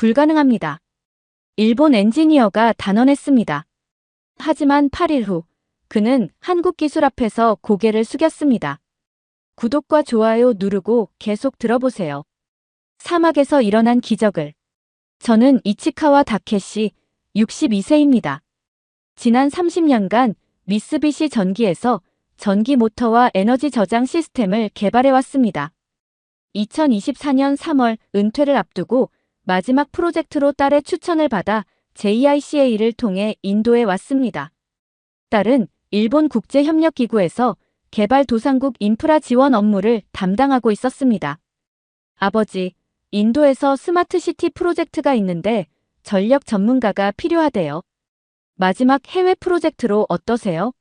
불가능합니다. 일본 엔지니어가 단언했습니다. 하지만 8일 후 그는 한국 기술 앞에서 고개를 숙였습니다. 구독과 좋아요 누르고 계속 들어보세요. 사막에서 일어난 기적을. 저는 이치카와 다케시 62세입니다. 지난 30년간 미쓰비시 전기에서 전기 모터와 에너지 저장 시스템을 개발해왔습니다. 2024년 3월 은퇴를 앞두고 마지막 프로젝트로 딸의 추천을 받아 JICA를 통해 인도에 왔습니다. 딸은 일본 국제협력기구에서 개발도상국 인프라 지원 업무를 담당하고 있었습니다. 아버지, 인도에서 스마트시티 프로젝트가 있는데 전력 전문가가 필요하대요. 마지막 해외 프로젝트로 어떠세요?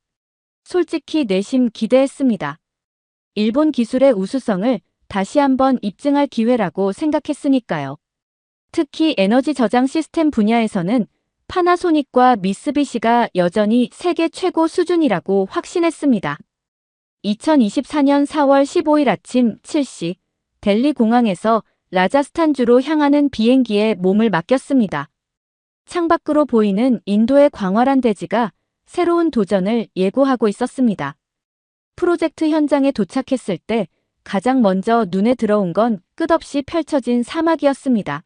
솔직히 내심 기대했습니다. 일본 기술의 우수성을 다시 한번 입증할 기회라고 생각했으니까요. 특히 에너지 저장 시스템 분야에서는 파나소닉과 미쓰비시가 여전히 세계 최고 수준이라고 확신했습니다. 2024년 4월 15일 아침 7시 델리 공항에서 라자스탄주로 향하는 비행기에 몸을 맡겼습니다. 창밖으로 보이는 인도의 광활한 대지가 새로운 도전을 예고하고 있었습니다. 프로젝트 현장에 도착했을 때 가장 먼저 눈에 들어온 건 끝없이 펼쳐진 사막이었습니다.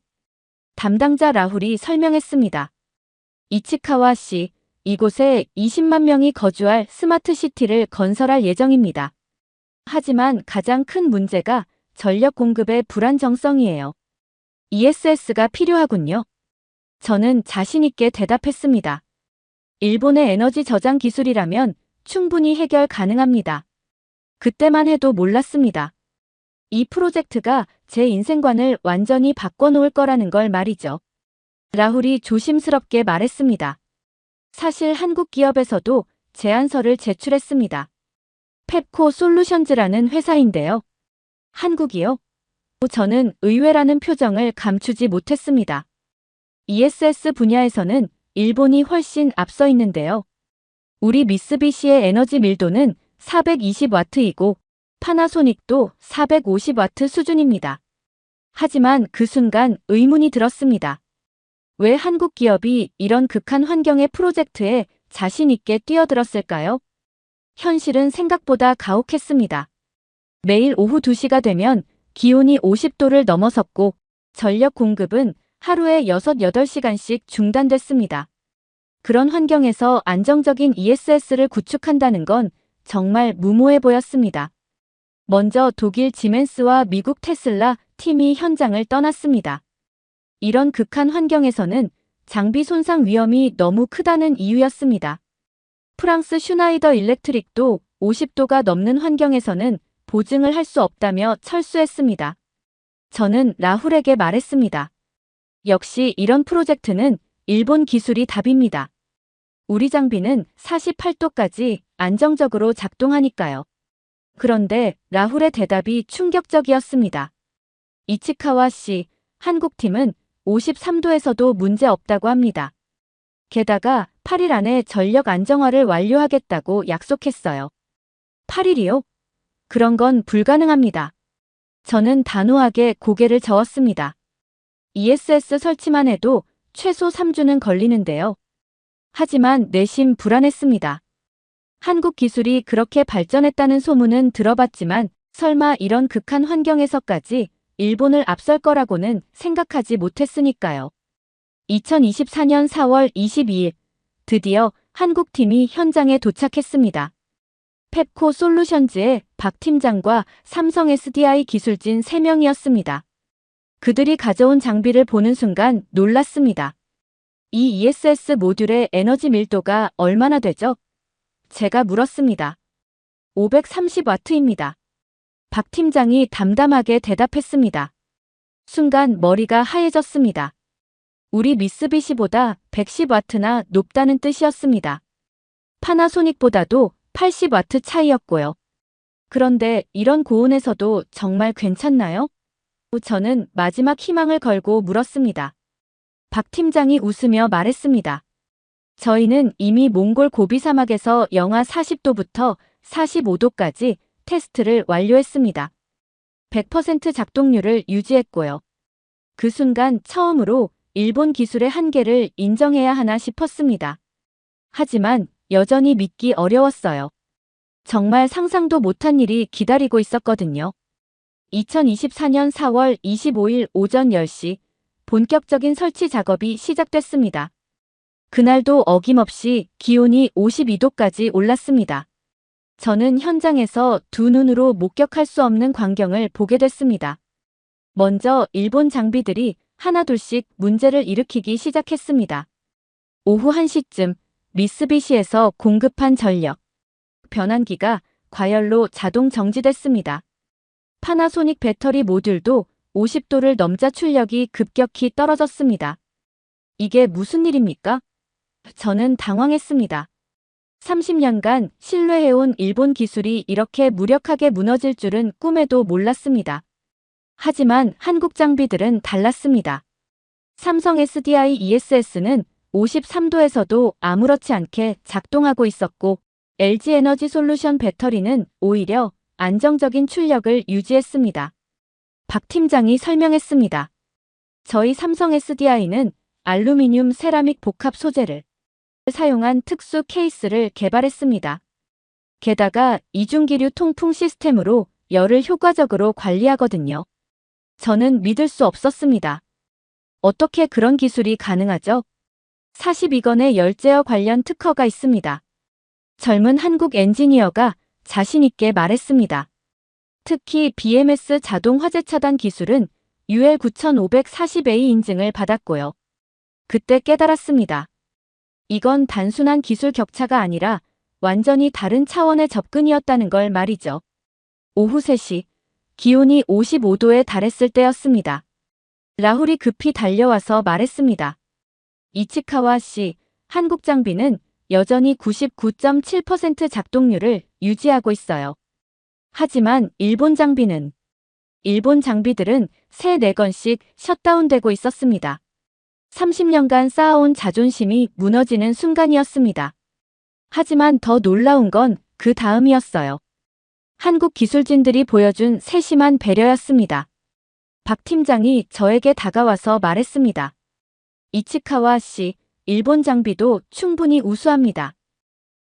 담당자 라훌이 설명했습니다. 이치카와 씨, 이곳에 20만 명이 거주할 스마트시티를 건설할 예정입니다. 하지만 가장 큰 문제가 전력 공급의 불안정성이에요. ESS가 필요하군요. 저는 자신있게 대답했습니다. 일본의 에너지 저장 기술이라면 충분히 해결 가능합니다. 그때만 해도 몰랐습니다. 이 프로젝트가 제 인생관을 완전히 바꿔놓을 거라는 걸 말이죠. 라훌이 조심스럽게 말했습니다. 사실 한국 기업에서도 제안서를 제출했습니다. 펩코 솔루션즈라는 회사인데요. 한국이요? 저는 의외라는 표정을 감추지 못했습니다. ESS 분야에서는 일본이 훨씬 앞서 있는데요. 우리 미쓰비시의 에너지 밀도는 420와트이고 파나소닉도 450와트 수준입니다. 하지만 그 순간 의문이 들었습니다. 왜 한국 기업이 이런 극한 환경의 프로젝트에 자신 있게 뛰어들었을까요? 현실은 생각보다 가혹했습니다. 매일 오후 2시가 되면 기온이 50도를 넘어섰고 전력 공급은 하루에 6, 8시간씩 중단됐습니다. 그런 환경에서 안정적인 ESS를 구축한다는 건 정말 무모해 보였습니다. 먼저 독일 지멘스와 미국 테슬라 팀이 현장을 떠났습니다. 이런 극한 환경에서는 장비 손상 위험이 너무 크다는 이유였습니다. 프랑스 슈나이더 일렉트릭도 50도가 넘는 환경에서는 보증을 할 수 없다며 철수했습니다. 저는 라훌에게 말했습니다. 역시 이런 프로젝트는 일본 기술이 답입니다. 우리 장비는 48도까지 안정적으로 작동하니까요. 그런데 라훌의 대답이 충격적이었습니다. 이치카와 씨, 한국팀은 53도에서도 문제 없다고 합니다. 게다가 8일 안에 전력 안정화를 완료하겠다고 약속했어요. 8일이요? 그런 건 불가능합니다. 저는 단호하게 고개를 저었습니다. ESS 설치만 해도 최소 3주는 걸리는데요. 하지만 내심 불안했습니다. 한국 기술이 그렇게 발전했다는 소문은 들어봤지만 설마 이런 극한 환경에서까지 일본을 앞설 거라고는 생각하지 못했으니까요. 2024년 4월 22일 드디어 한국팀이 현장에 도착했습니다. 펩코 솔루션즈의 박 팀장과 삼성 SDI 기술진 3명이었습니다. 그들이 가져온 장비를 보는 순간 놀랐습니다. 이 ESS 모듈의 에너지 밀도가 얼마나 되죠? 제가 물었습니다. 530와트입니다. 박 팀장이 담담하게 대답했습니다. 순간 머리가 하얘졌습니다. 우리 미쓰비시보다 110와트나 높다는 뜻이었습니다. 파나소닉보다도 80와트 차이였고요. 그런데 이런 고온에서도 정말 괜찮나요? 저는 마지막 희망을 걸고 물었습니다. 박 팀장이 웃으며 말했습니다. 저희는 이미 몽골 고비 사막에서 영하 40도부터 45도까지 테스트를 완료했습니다. 100% 작동률을 유지했고요. 그 순간 처음으로 일본 기술의 한계를 인정해야 하나 싶었습니다. 하지만 여전히 믿기 어려웠어요. 정말 상상도 못한 일이 기다리고 있었거든요. 2024년 4월 25일 오전 10시 본격적인 설치 작업이 시작됐습니다. 그날도 어김없이 기온이 52도까지 올랐습니다. 저는 현장에서 두 눈으로 목격할 수 없는 광경을 보게 됐습니다. 먼저 일본 장비들이 하나둘씩 문제를 일으키기 시작했습니다. 오후 1시쯤 미쓰비시에서 공급한 전력 변환기가 과열로 자동 정지됐습니다. 파나소닉 배터리 모듈도 50도를 넘자 출력이 급격히 떨어졌습니다. 이게 무슨 일입니까? 저는 당황했습니다. 30년간 신뢰해온 일본 기술이 이렇게 무력하게 무너질 줄은 꿈에도 몰랐습니다. 하지만 한국 장비들은 달랐습니다. 삼성 SDI ESS는 53도에서도 아무렇지 않게 작동하고 있었고 LG 에너지 솔루션 배터리는 오히려 안정적인 출력을 유지했습니다. 박 팀장이 설명했습니다. 저희 삼성 SDI는 알루미늄 세라믹 복합 소재를 사용한 특수 케이스를 개발했습니다. 게다가 이중기류 통풍 시스템으로 열을 효과적으로 관리하거든요. 저는 믿을 수 없었습니다. 어떻게 그런 기술이 가능하죠? 42건의 열 제어 관련 특허가 있습니다. 젊은 한국 엔지니어가 자신있게 말했습니다. 특히 BMS 자동 화재 차단 기술은 UL 9540A 인증을 받았고요. 그때 깨달았습니다. 이건 단순한 기술 격차가 아니라 완전히 다른 차원의 접근이었다는 걸 말이죠. 오후 3시, 기온이 55도에 달했을 때였습니다. 라훌이 급히 달려와서 말했습니다. 이치카와 씨, 한국 장비는 여전히 99.7% 작동률을 유지하고 있어요. 하지만 일본 장비들은 3-4건씩 셧다운되고 있었습니다. 30년간 쌓아온 자존심이 무너지는 순간이었습니다. 하지만 더 놀라운 건 그 다음이었어요. 한국 기술진들이 보여준 세심한 배려였습니다. 박 팀장이 저에게 다가와서 말했습니다. 이치카와 씨, 일본 장비도 충분히 우수합니다.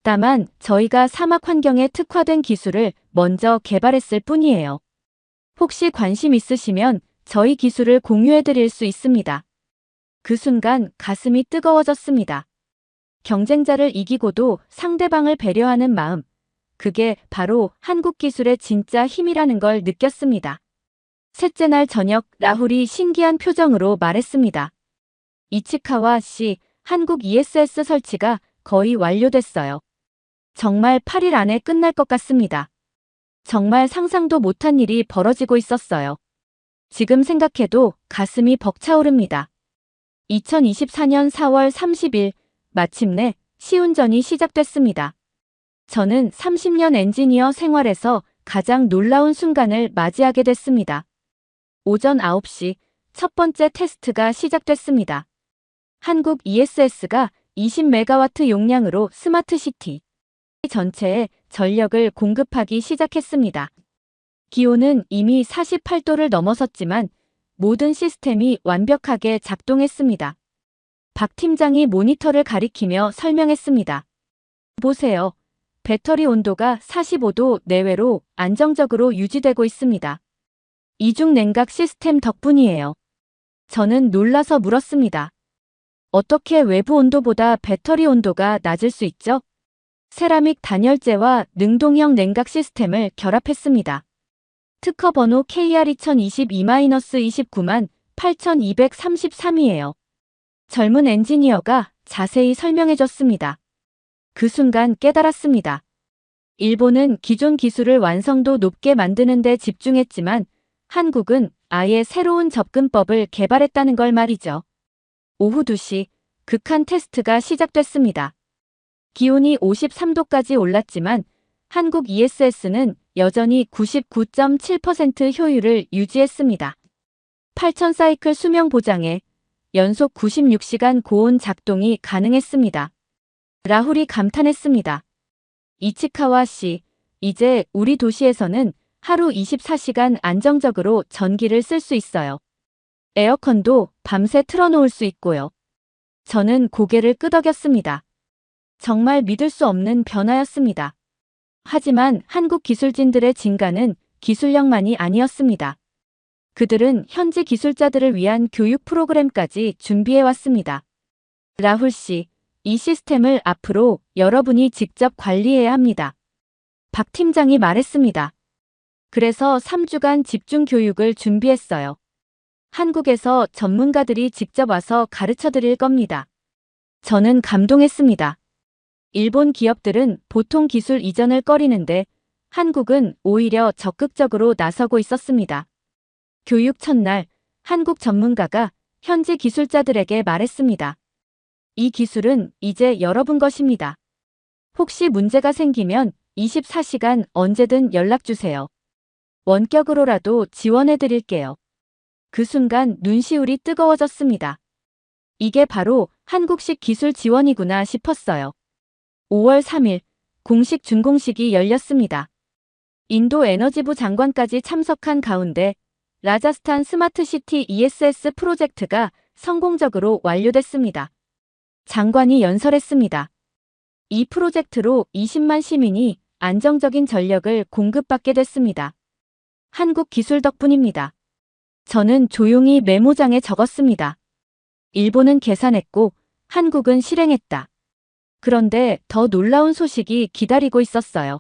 다만 저희가 사막 환경에 특화된 기술을 먼저 개발했을 뿐이에요. 혹시 관심 있으시면 저희 기술을 공유해드릴 수 있습니다. 그 순간 가슴이 뜨거워졌습니다. 경쟁자를 이기고도 상대방을 배려하는 마음, 그게 바로 한국 기술의 진짜 힘이라는 걸 느꼈습니다. 셋째 날 저녁 라훌이 신기한 표정으로 말했습니다. 이치카와 씨, 한국 ESS 설치가 거의 완료됐어요. 정말 8일 안에 끝날 것 같습니다. 정말 상상도 못한 일이 벌어지고 있었어요. 지금 생각해도 가슴이 벅차오릅니다. 2024년 4월 30일 마침내 시운전이 시작됐습니다. 저는 30년 엔지니어 생활에서 가장 놀라운 순간을 맞이하게 됐습니다. 오전 9시 첫 번째 테스트가 시작됐습니다. 한국 ESS가 20메가와트 용량으로 스마트시티 전체에 전력을 공급하기 시작했습니다. 기온은 이미 48도를 넘어섰지만 모든 시스템이 완벽하게 작동했습니다. 박 팀장이 모니터를 가리키며 설명했습니다. 보세요. 배터리 온도가 45도 내외로 안정적으로 유지되고 있습니다. 이중 냉각 시스템 덕분이에요. 저는 놀라서 물었습니다. 어떻게 외부 온도보다 배터리 온도가 낮을 수 있죠? 세라믹 단열재와 능동형 냉각 시스템을 결합했습니다. 특허 번호 KR 2022-29만 8233이에요. 젊은 엔지니어가 자세히 설명해줬습니다. 그 순간 깨달았습니다. 일본은 기존 기술을 완성도 높게 만드는 데 집중했지만 한국은 아예 새로운 접근법을 개발했다는 걸 말이죠. 오후 2시 극한 테스트가 시작됐습니다. 기온이 53도까지 올랐지만 한국 ESS는 여전히 99.7% 효율을 유지했습니다. 8000 사이클 수명 보장에 연속 96시간 고온 작동이 가능했습니다. 라훌이 감탄했습니다. 이치카와 씨, 이제 우리 도시에서는 하루 24시간 안정적으로 전기를 쓸 수 있어요. 에어컨도 밤새 틀어놓을 수 있고요. 저는 고개를 끄덕였습니다. 정말 믿을 수 없는 변화였습니다. 하지만 한국 기술진들의 진가는 기술력만이 아니었습니다. 그들은 현지 기술자들을 위한 교육 프로그램까지 준비해왔습니다. 라훌 씨, 이 시스템을 앞으로 여러분이 직접 관리해야 합니다. 박 팀장이 말했습니다. 그래서 3주간 집중 교육을 준비했어요. 한국에서 전문가들이 직접 와서 가르쳐 드릴 겁니다. 저는 감동했습니다. 일본 기업들은 보통 기술 이전을 꺼리는데 한국은 오히려 적극적으로 나서고 있었습니다. 교육 첫날, 한국 전문가가 현지 기술자들에게 말했습니다. 이 기술은 이제 여러분 것입니다. 혹시 문제가 생기면 24시간 언제든 연락주세요. 원격으로라도 지원해 드릴게요. 그 순간 눈시울이 뜨거워졌습니다. 이게 바로 한국식 기술 지원이구나 싶었어요. 5월 3일 공식 준공식이 열렸습니다. 인도 에너지부 장관까지 참석한 가운데 라자스탄 스마트시티 ESS 프로젝트가 성공적으로 완료됐습니다. 장관이 연설했습니다. 이 프로젝트로 20만 시민이 안정적인 전력을 공급받게 됐습니다. 한국 기술 덕분입니다. 저는 조용히 메모장에 적었습니다. 일본은 계산했고 한국은 실행했다. 그런데 더 놀라운 소식이 기다리고 있었어요.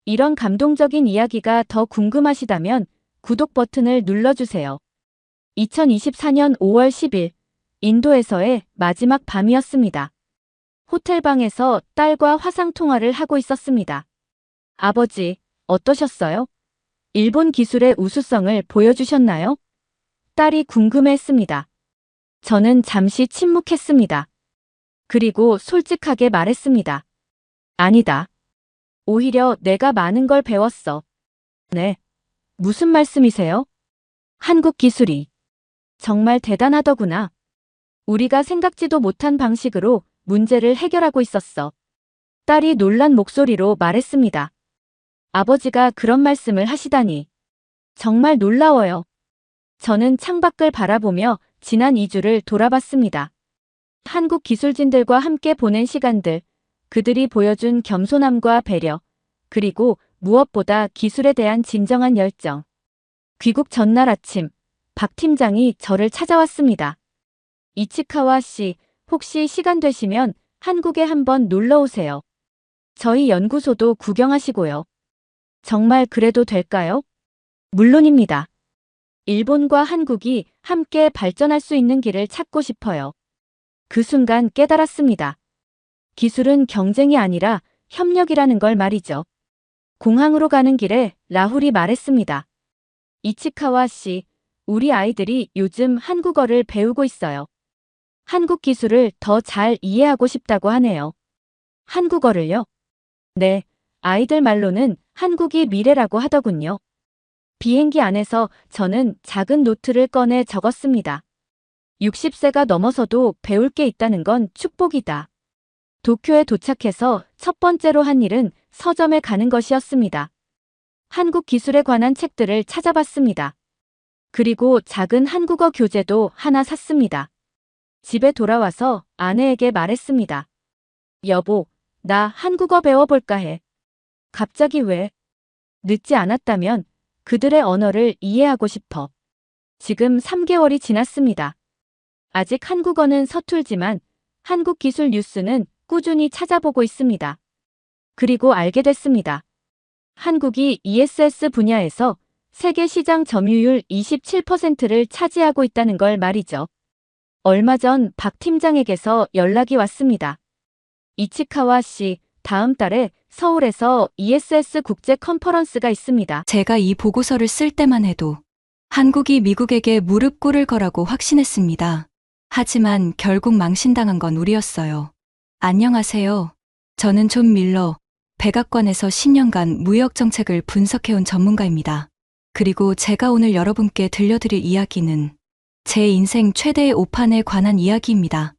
이런 감동적인 이야기가 더 궁금하시다면 구독 버튼을 눌러주세요. 2024년 5월 10일 인도에서의 마지막 밤이었습니다. 호텔방에서 딸과 화상통화를 하고 있었습니다. 아버지, 어떠셨어요? 일본 기술의 우수성을 보여주셨나요? 딸이 궁금해했습니다. 저는 잠시 침묵했습니다. 그리고 솔직하게 말했습니다. 아니다. 오히려 내가 많은 걸 배웠어. 네. 무슨 말씀이세요? 한국 기술이 정말 대단하더구나. 우리가 생각지도 못한 방식으로 문제를 해결하고 있었어. 딸이 놀란 목소리로 말했습니다. 아버지가 그런 말씀을 하시다니. 정말 놀라워요. 저는 창밖을 바라보며 지난 2주를 돌아봤습니다. 한국 기술진들과 함께 보낸 시간들, 그들이 보여준 겸손함과 배려, 그리고 무엇보다 기술에 대한 진정한 열정. 귀국 전날 아침, 박 팀장이 저를 찾아왔습니다. 이치카와 씨, 혹시 시간 되시면 한국에 한번 놀러 오세요. 저희 연구소도 구경하시고요. 정말 그래도 될까요? 물론입니다. 일본과 한국이 함께 발전할 수 있는 길을 찾고 싶어요. 그 순간 깨달았습니다. 기술은 경쟁이 아니라 협력이라는 걸 말이죠. 공항으로 가는 길에 라훌이 말했습니다. 이치카와 씨, 우리 아이들이 요즘 한국어를 배우고 있어요. 한국 기술을 더 잘 이해하고 싶다고 하네요. 한국어를요? 네, 아이들 말로는 한국이 미래라고 하더군요. 비행기 안에서 저는 작은 노트를 꺼내 적었습니다. 60세가 넘어서도 배울 게 있다는 건 축복이다. 도쿄에 도착해서 첫 번째로 한 일은 서점에 가는 것이었습니다. 한국 기술에 관한 책들을 찾아봤습니다. 그리고 작은 한국어 교재도 하나 샀습니다. 집에 돌아와서 아내에게 말했습니다. 여보, 나 한국어 배워볼까 해. 갑자기 왜? 늦지 않았다면 그들의 언어를 이해하고 싶어. 지금 3개월이 지났습니다. 아직 한국어는 서툴지만 한국 기술 뉴스는 꾸준히 찾아보고 있습니다. 그리고 알게 됐습니다. 한국이 ESS 분야에서 세계 시장 점유율 27%를 차지하고 있다는 걸 말이죠. 얼마 전 박 팀장에게서 연락이 왔습니다. 이치카와 씨, 다음 달에 서울에서 ESS 국제 컨퍼런스가 있습니다. 제가 이 보고서를 쓸 때만 해도 한국이 미국에게 무릎 꿇을 거라고 확신했습니다. 하지만 결국 망신당한 건 우리였어요. 안녕하세요. 저는 존 밀러, 백악관에서 10년간 무역 정책을 분석해온 전문가입니다. 그리고 제가 오늘 여러분께 들려드릴 이야기는 제 인생 최대의 오판에 관한 이야기입니다.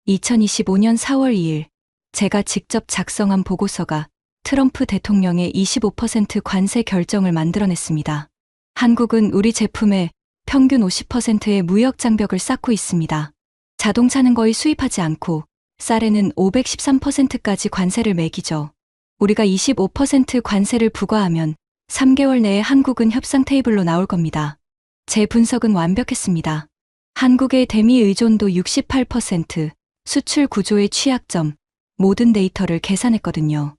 2025년 4월 2일, 제가 직접 작성한 보고서가 트럼프 대통령의 25% 관세 결정을 만들어냈습니다. 한국은 우리 제품에 평균 50%의 무역 장벽을 쌓고 있습니다. 자동차는 거의 수입하지 않고 쌀에는 513%까지 관세를 매기죠. 우리가 25% 관세를 부과하면 3개월 내에 한국은 협상 테이블로 나올 겁니다. 제 분석은 완벽했습니다. 한국의 대미 의존도 68%, 수출 구조의 취약점, 모든 데이터를 계산했거든요.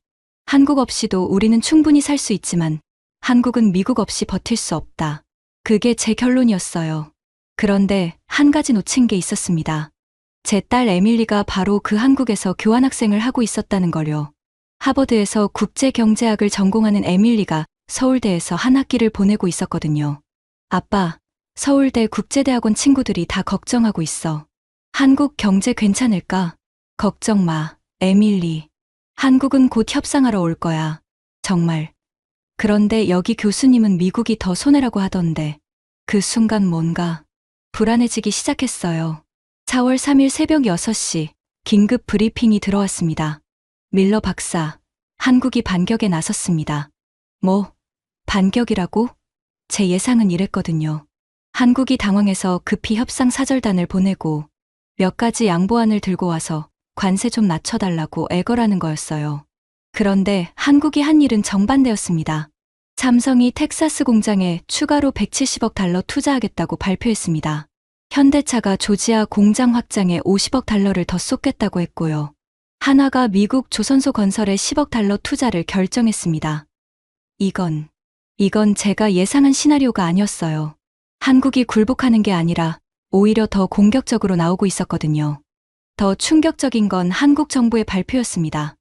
한국 없이도 우리는 충분히 살 수 있지만 한국은 미국 없이 버틸 수 없다. 그게 제 결론이었어요. 그런데 한 가지 놓친 게 있었습니다. 제 딸 에밀리가 바로 그 한국에서 교환학생을 하고 있었다는 걸요. 하버드에서 국제경제학을 전공하는 에밀리가 서울대에서 한 학기를 보내고 있었거든요. 아빠, 서울대 국제대학원 친구들이 다 걱정하고 있어. 한국 경제 괜찮을까? 걱정 마, 에밀리. 한국은 곧 협상하러 올 거야. 정말. 그런데 여기 교수님은 미국이 더 손해라고 하던데. 그 순간 뭔가 불안해지기 시작했어요. 4월 3일 새벽 6시 긴급 브리핑이 들어왔습니다. 밀러 박사, 한국이 반격에 나섰습니다. 뭐, 반격이라고? 제 예상은 이랬거든요. 한국이 당황해서 급히 협상 사절단을 보내고 몇 가지 양보안을 들고 와서 관세 좀 낮춰달라고 애걸하는 거였어요. 그런데 한국이 한 일은 정반대였습니다. 삼성이 텍사스 공장에 추가로 170억 달러 투자하겠다고 발표했습니다. 현대차가 조지아 공장 확장에 50억 달러를 더 쏟겠다고 했고요. 한화가 미국 조선소 건설에 10억 달러 투자를 결정했습니다. 이건 제가 예상한 시나리오가 아니었어요. 한국이 굴복하는 게 아니라 오히려 더 공격적으로 나오고 있었거든요. 더 충격적인 건 한국 정부의 발표였습니다.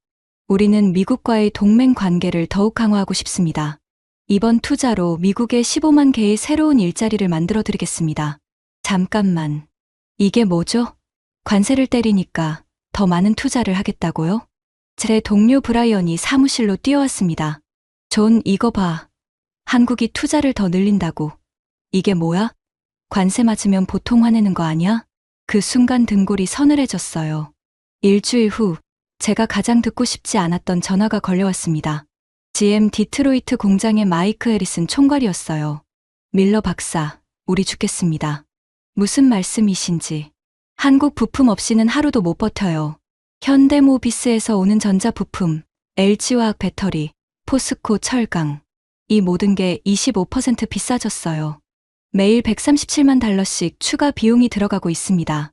우리는 미국과의 동맹 관계를 더욱 강화하고 싶습니다. 이번 투자로 미국에 15만 개의 새로운 일자리를 만들어 드리겠습니다. 잠깐만. 이게 뭐죠? 관세를 때리니까 더 많은 투자를 하겠다고요? 제 동료 브라이언이 사무실로 뛰어왔습니다. 존, 이거 봐. 한국이 투자를 더 늘린다고. 이게 뭐야? 관세 맞으면 보통 화내는 거 아니야? 그 순간 등골이 서늘해졌어요. 일주일 후 제가 가장 듣고 싶지 않았던 전화가 걸려왔습니다. GM 디트로이트 공장의 마이크 해리슨 총괄이었어요. 밀러 박사, 우리 죽겠습니다. 무슨 말씀이신지. 한국 부품 없이는 하루도 못 버텨요. 현대모비스에서 오는 전자부품, LG화학 배터리, 포스코 철강. 이 모든 게 25% 비싸졌어요. 매일 137만 달러씩 추가 비용이 들어가고 있습니다.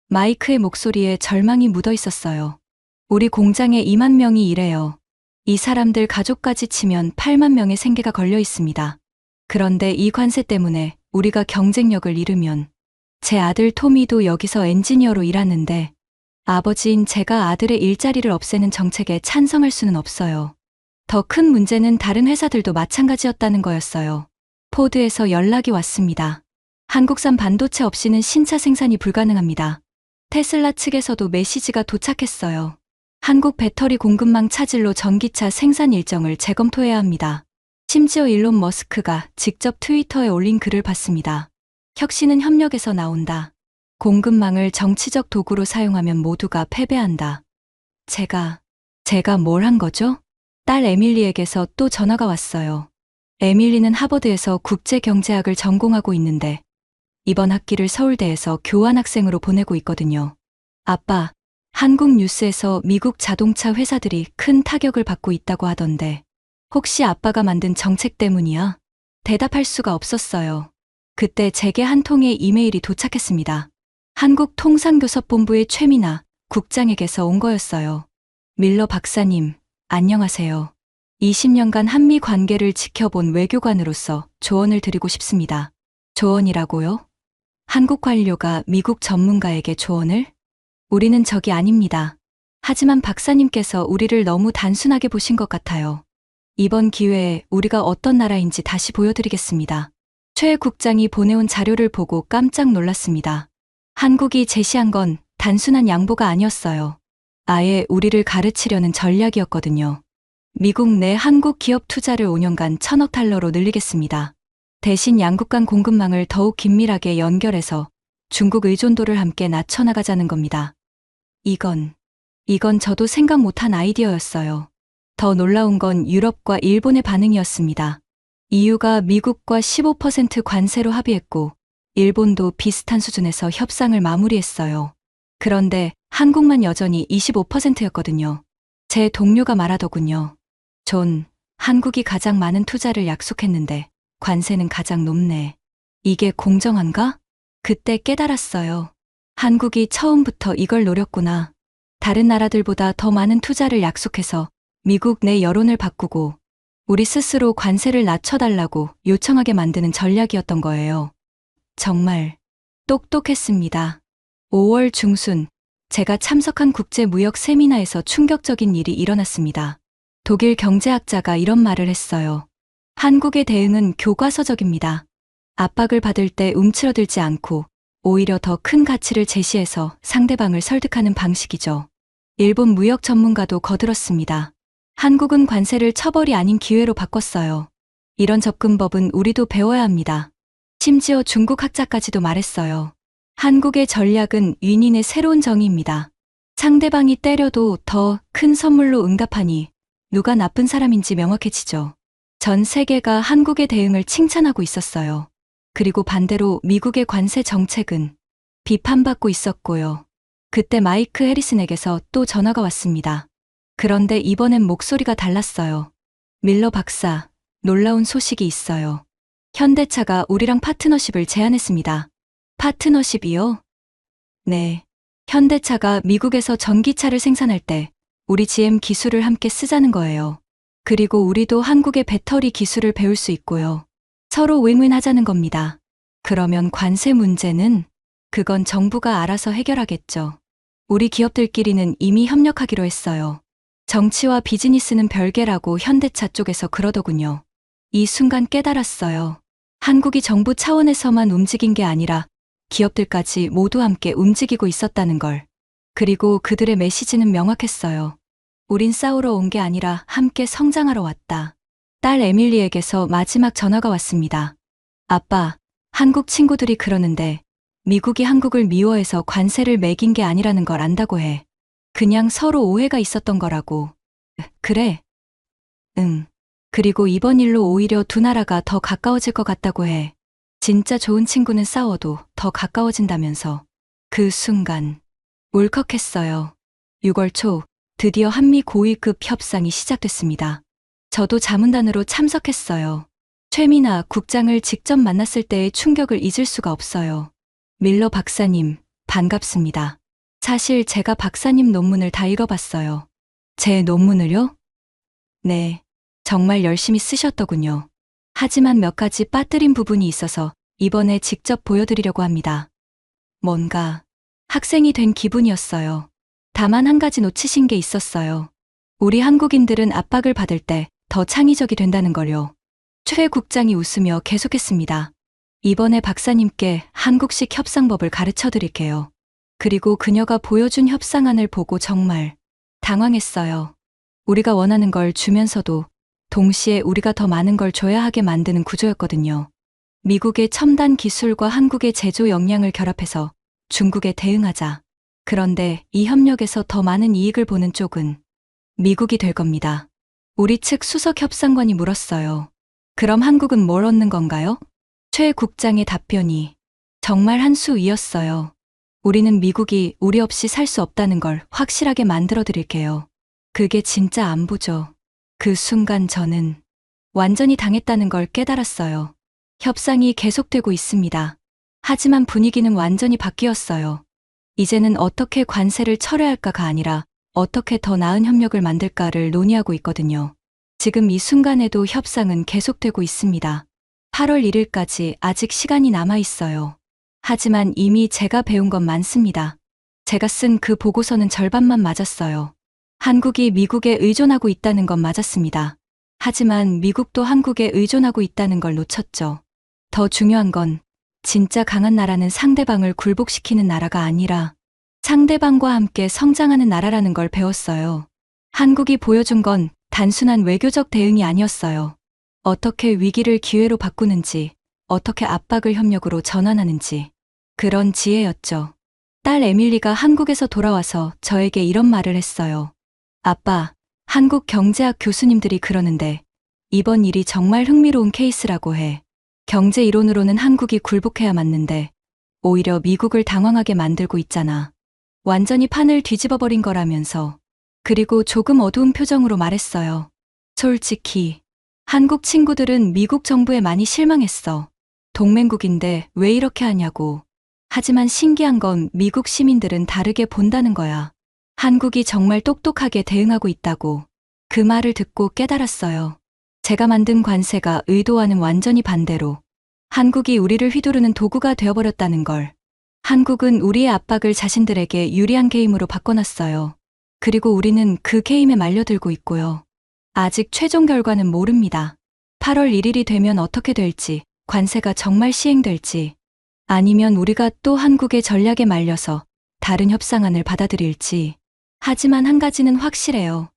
마이크의 목소리에 절망이 묻어 있었어요. 우리 공장에 2만 명이 일해요. 이 사람들 가족까지 치면 8만 명의 생계가 걸려 있습니다. 그런데 이 관세 때문에 우리가 경쟁력을 잃으면 제 아들 토미도 여기서 엔지니어로 일하는데 아버지인 제가 아들의 일자리를 없애는 정책에 찬성할 수는 없어요. 더 큰 문제는 다른 회사들도 마찬가지였다는 거였어요. 포드에서 연락이 왔습니다. 한국산 반도체 없이는 신차 생산이 불가능합니다. 테슬라 측에서도 메시지가 도착했어요. 한국 배터리 공급망 차질로 전기차 생산 일정을 재검토해야 합니다. 심지어 일론 머스크가 직접 트위터에 올린 글을 봤습니다. 혁신은 협력에서 나온다. 공급망을 정치적 도구로 사용하면 모두가 패배한다. 제가 뭘 한 거죠? 딸 에밀리에게서 또 전화가 왔어요. 에밀리는 하버드에서 국제경제학을 전공하고 있는데 이번 학기를 서울대에서 교환학생으로 보내고 있거든요. 아빠, 한국 뉴스에서 미국 자동차 회사들이 큰 타격을 받고 있다고 하던데 혹시 아빠가 만든 정책 때문이야? 대답할 수가 없었어요. 그때 제게 한 통의 이메일이 도착했습니다. 한국통상교섭본부의 최민아 국장에게서 온 거였어요. 밀러 박사님, 안녕하세요. 20년간 한미 관계를 지켜본 외교관으로서 조언을 드리고 싶습니다. 조언이라고요? 한국 관료가 미국 전문가에게 조언을? 우리는 적이 아닙니다. 하지만 박사님께서 우리를 너무 단순하게 보신 것 같아요. 이번 기회에 우리가 어떤 나라인지 다시 보여드리겠습니다. 최 국장이 보내온 자료를 보고 깜짝 놀랐습니다. 한국이 제시한 건 단순한 양보가 아니었어요. 아예 우리를 가르치려는 전략이었거든요. 미국 내 한국 기업 투자를 5년간 1,000억 달러로 늘리겠습니다. 대신 양국 간 공급망을 더욱 긴밀하게 연결해서 중국 의존도를 함께 낮춰나가자는 겁니다. 이건 저도 생각 못한 아이디어였어요. 더 놀라운 건 유럽과 일본의 반응이었습니다. EU가 미국과 15% 관세로 합의했고 일본도 비슷한 수준에서 협상을 마무리했어요. 그런데 한국만 여전히 25%였거든요. 제 동료가 말하더군요. 존, 한국이 가장 많은 투자를 약속했는데 관세는 가장 높네. 이게 공정한가? 그때 깨달았어요. 한국이 처음부터 이걸 노렸구나. 다른 나라들보다 더 많은 투자를 약속해서 미국 내 여론을 바꾸고 우리 스스로 관세를 낮춰달라고 요청하게 만드는 전략이었던 거예요. 정말 똑똑했습니다. 5월 중순, 제가 참석한 국제무역 세미나에서 충격적인 일이 일어났습니다. 독일 경제학자가 이런 말을 했어요. 한국의 대응은 교과서적입니다. 압박을 받을 때 움츠러들지 않고 오히려 더 큰 가치를 제시해서 상대방을 설득하는 방식이죠. 일본 무역 전문가도 거들었습니다. 한국은 관세를 처벌이 아닌 기회로 바꿨어요. 이런 접근법은 우리도 배워야 합니다. 심지어 중국 학자까지도 말했어요. 한국의 전략은 윈윈의 새로운 정의입니다. 상대방이 때려도 더 큰 선물로 응답하니 누가 나쁜 사람인지 명확해지죠. 전 세계가 한국의 대응을 칭찬하고 있었어요. 그리고 반대로 미국의 관세 정책은 비판받고 있었고요. 그때 마이크 해리슨에게서 또 전화가 왔습니다. 그런데 이번엔 목소리가 달랐어요. 밀러 박사, 놀라운 소식이 있어요. 현대차가 우리랑 파트너십을 제안했습니다. 파트너십이요? 네. 현대차가 미국에서 전기차를 생산할 때 우리 GM 기술을 함께 쓰자는 거예요. 그리고 우리도 한국의 배터리 기술을 배울 수 있고요. 서로 윈윈 하자는 겁니다. 그러면 관세 문제는? 그건 정부가 알아서 해결하겠죠. 우리 기업들끼리는 이미 협력하기로 했어요. 정치와 비즈니스는 별개라고 현대차 쪽에서 그러더군요. 이 순간 깨달았어요. 한국이 정부 차원에서만 움직인 게 아니라 기업들까지 모두 함께 움직이고 있었다는 걸. 그리고 그들의 메시지는 명확했어요. 우린 싸우러 온 게 아니라 함께 성장하러 왔다. 딸 에밀리에게서 마지막 전화가 왔습니다. 아빠, 한국 친구들이 그러는데 미국이 한국을 미워해서 관세를 매긴 게 아니라는 걸 안다고 해. 그냥 서로 오해가 있었던 거라고. 그래? 응. 그리고 이번 일로 오히려 두 나라가 더 가까워질 것 같다고 해. 진짜 좋은 친구는 싸워도 더 가까워진다면서. 그 순간 울컥했어요. 6월 초 드디어 한미 고위급 협상이 시작됐습니다. 저도 자문단으로 참석했어요. 최민아 국장을 직접 만났을 때의 충격을 잊을 수가 없어요. 밀러 박사님, 반갑습니다. 사실 제가 박사님 논문을 다 읽어봤어요. 제 논문을요? 네, 정말 열심히 쓰셨더군요. 하지만 몇 가지 빠뜨린 부분이 있어서 이번에 직접 보여드리려고 합니다. 뭔가 학생이 된 기분이었어요. 다만 한 가지 놓치신 게 있었어요. 우리 한국인들은 압박을 받을 때 더 창의적이 된다는 걸요. 최 국장이 웃으며 계속했습니다. 이번에 박사님께 한국식 협상법을 가르쳐 드릴게요. 그리고 그녀가 보여준 협상안을 보고 정말 당황했어요. 우리가 원하는 걸 주면서도 동시에 우리가 더 많은 걸 줘야 하게 만드는 구조였거든요. 미국의 첨단 기술과 한국의 제조 역량을 결합해서 중국에 대응하자. 그런데 이 협력에서 더 많은 이익을 보는 쪽은 미국이 될 겁니다. 우리 측 수석 협상관이 물었어요. 그럼 한국은 뭘 얻는 건가요? 최 국장의 답변이 정말 한 수 위였어요. 우리는 미국이 우리 없이 살 수 없다는 걸 확실하게 만들어 드릴게요. 그게 진짜 안보죠. 그 순간 저는 완전히 당했다는 걸 깨달았어요. 협상이 계속되고 있습니다. 하지만 분위기는 완전히 바뀌었어요. 이제는 어떻게 관세를 철회할까가 아니라 어떻게 더 나은 협력을 만들까를 논의하고 있거든요. 지금 이 순간에도 협상은 계속되고 있습니다. 8월 1일까지 아직 시간이 남아 있어요. 하지만 이미 제가 배운 건 많습니다. 제가 쓴 그 보고서는 절반만 맞았어요. 한국이 미국에 의존하고 있다는 건 맞았습니다. 하지만 미국도 한국에 의존하고 있다는 걸 놓쳤죠. 더 중요한 건 진짜 강한 나라는 상대방을 굴복시키는 나라가 아니라 상대방과 함께 성장하는 나라라는 걸 배웠어요. 한국이 보여준 건 단순한 외교적 대응이 아니었어요. 어떻게 위기를 기회로 바꾸는지, 어떻게 압박을 협력으로 전환하는지, 그런 지혜였죠. 딸 에밀리가 한국에서 돌아와서 저에게 이런 말을 했어요. 아빠, 한국 경제학 교수님들이 그러는데 이번 일이 정말 흥미로운 케이스라고 해. 경제 이론으로는 한국이 굴복해야 맞는데 오히려 미국을 당황하게 만들고 있잖아. 완전히 판을 뒤집어버린 거라면서. 그리고 조금 어두운 표정으로 말했어요. 솔직히 한국 친구들은 미국 정부에 많이 실망했어. 동맹국인데 왜 이렇게 하냐고. 하지만 신기한 건 미국 시민들은 다르게 본다는 거야. 한국이 정말 똑똑하게 대응하고 있다고. 그 말을 듣고 깨달았어요. 제가 만든 관세가 의도와는 완전히 반대로 한국이 우리를 휘두르는 도구가 되어버렸다는 걸. 한국은 우리의 압박을 자신들에게 유리한 게임으로 바꿔놨어요. 그리고 우리는 그 게임에 말려들고 있고요. 아직 최종 결과는 모릅니다. 8월 1일이 되면 어떻게 될지, 관세가 정말 시행될지, 아니면 우리가 또 한국의 전략에 말려서 다른 협상안을 받아들일지. 하지만 한 가지는 확실해요.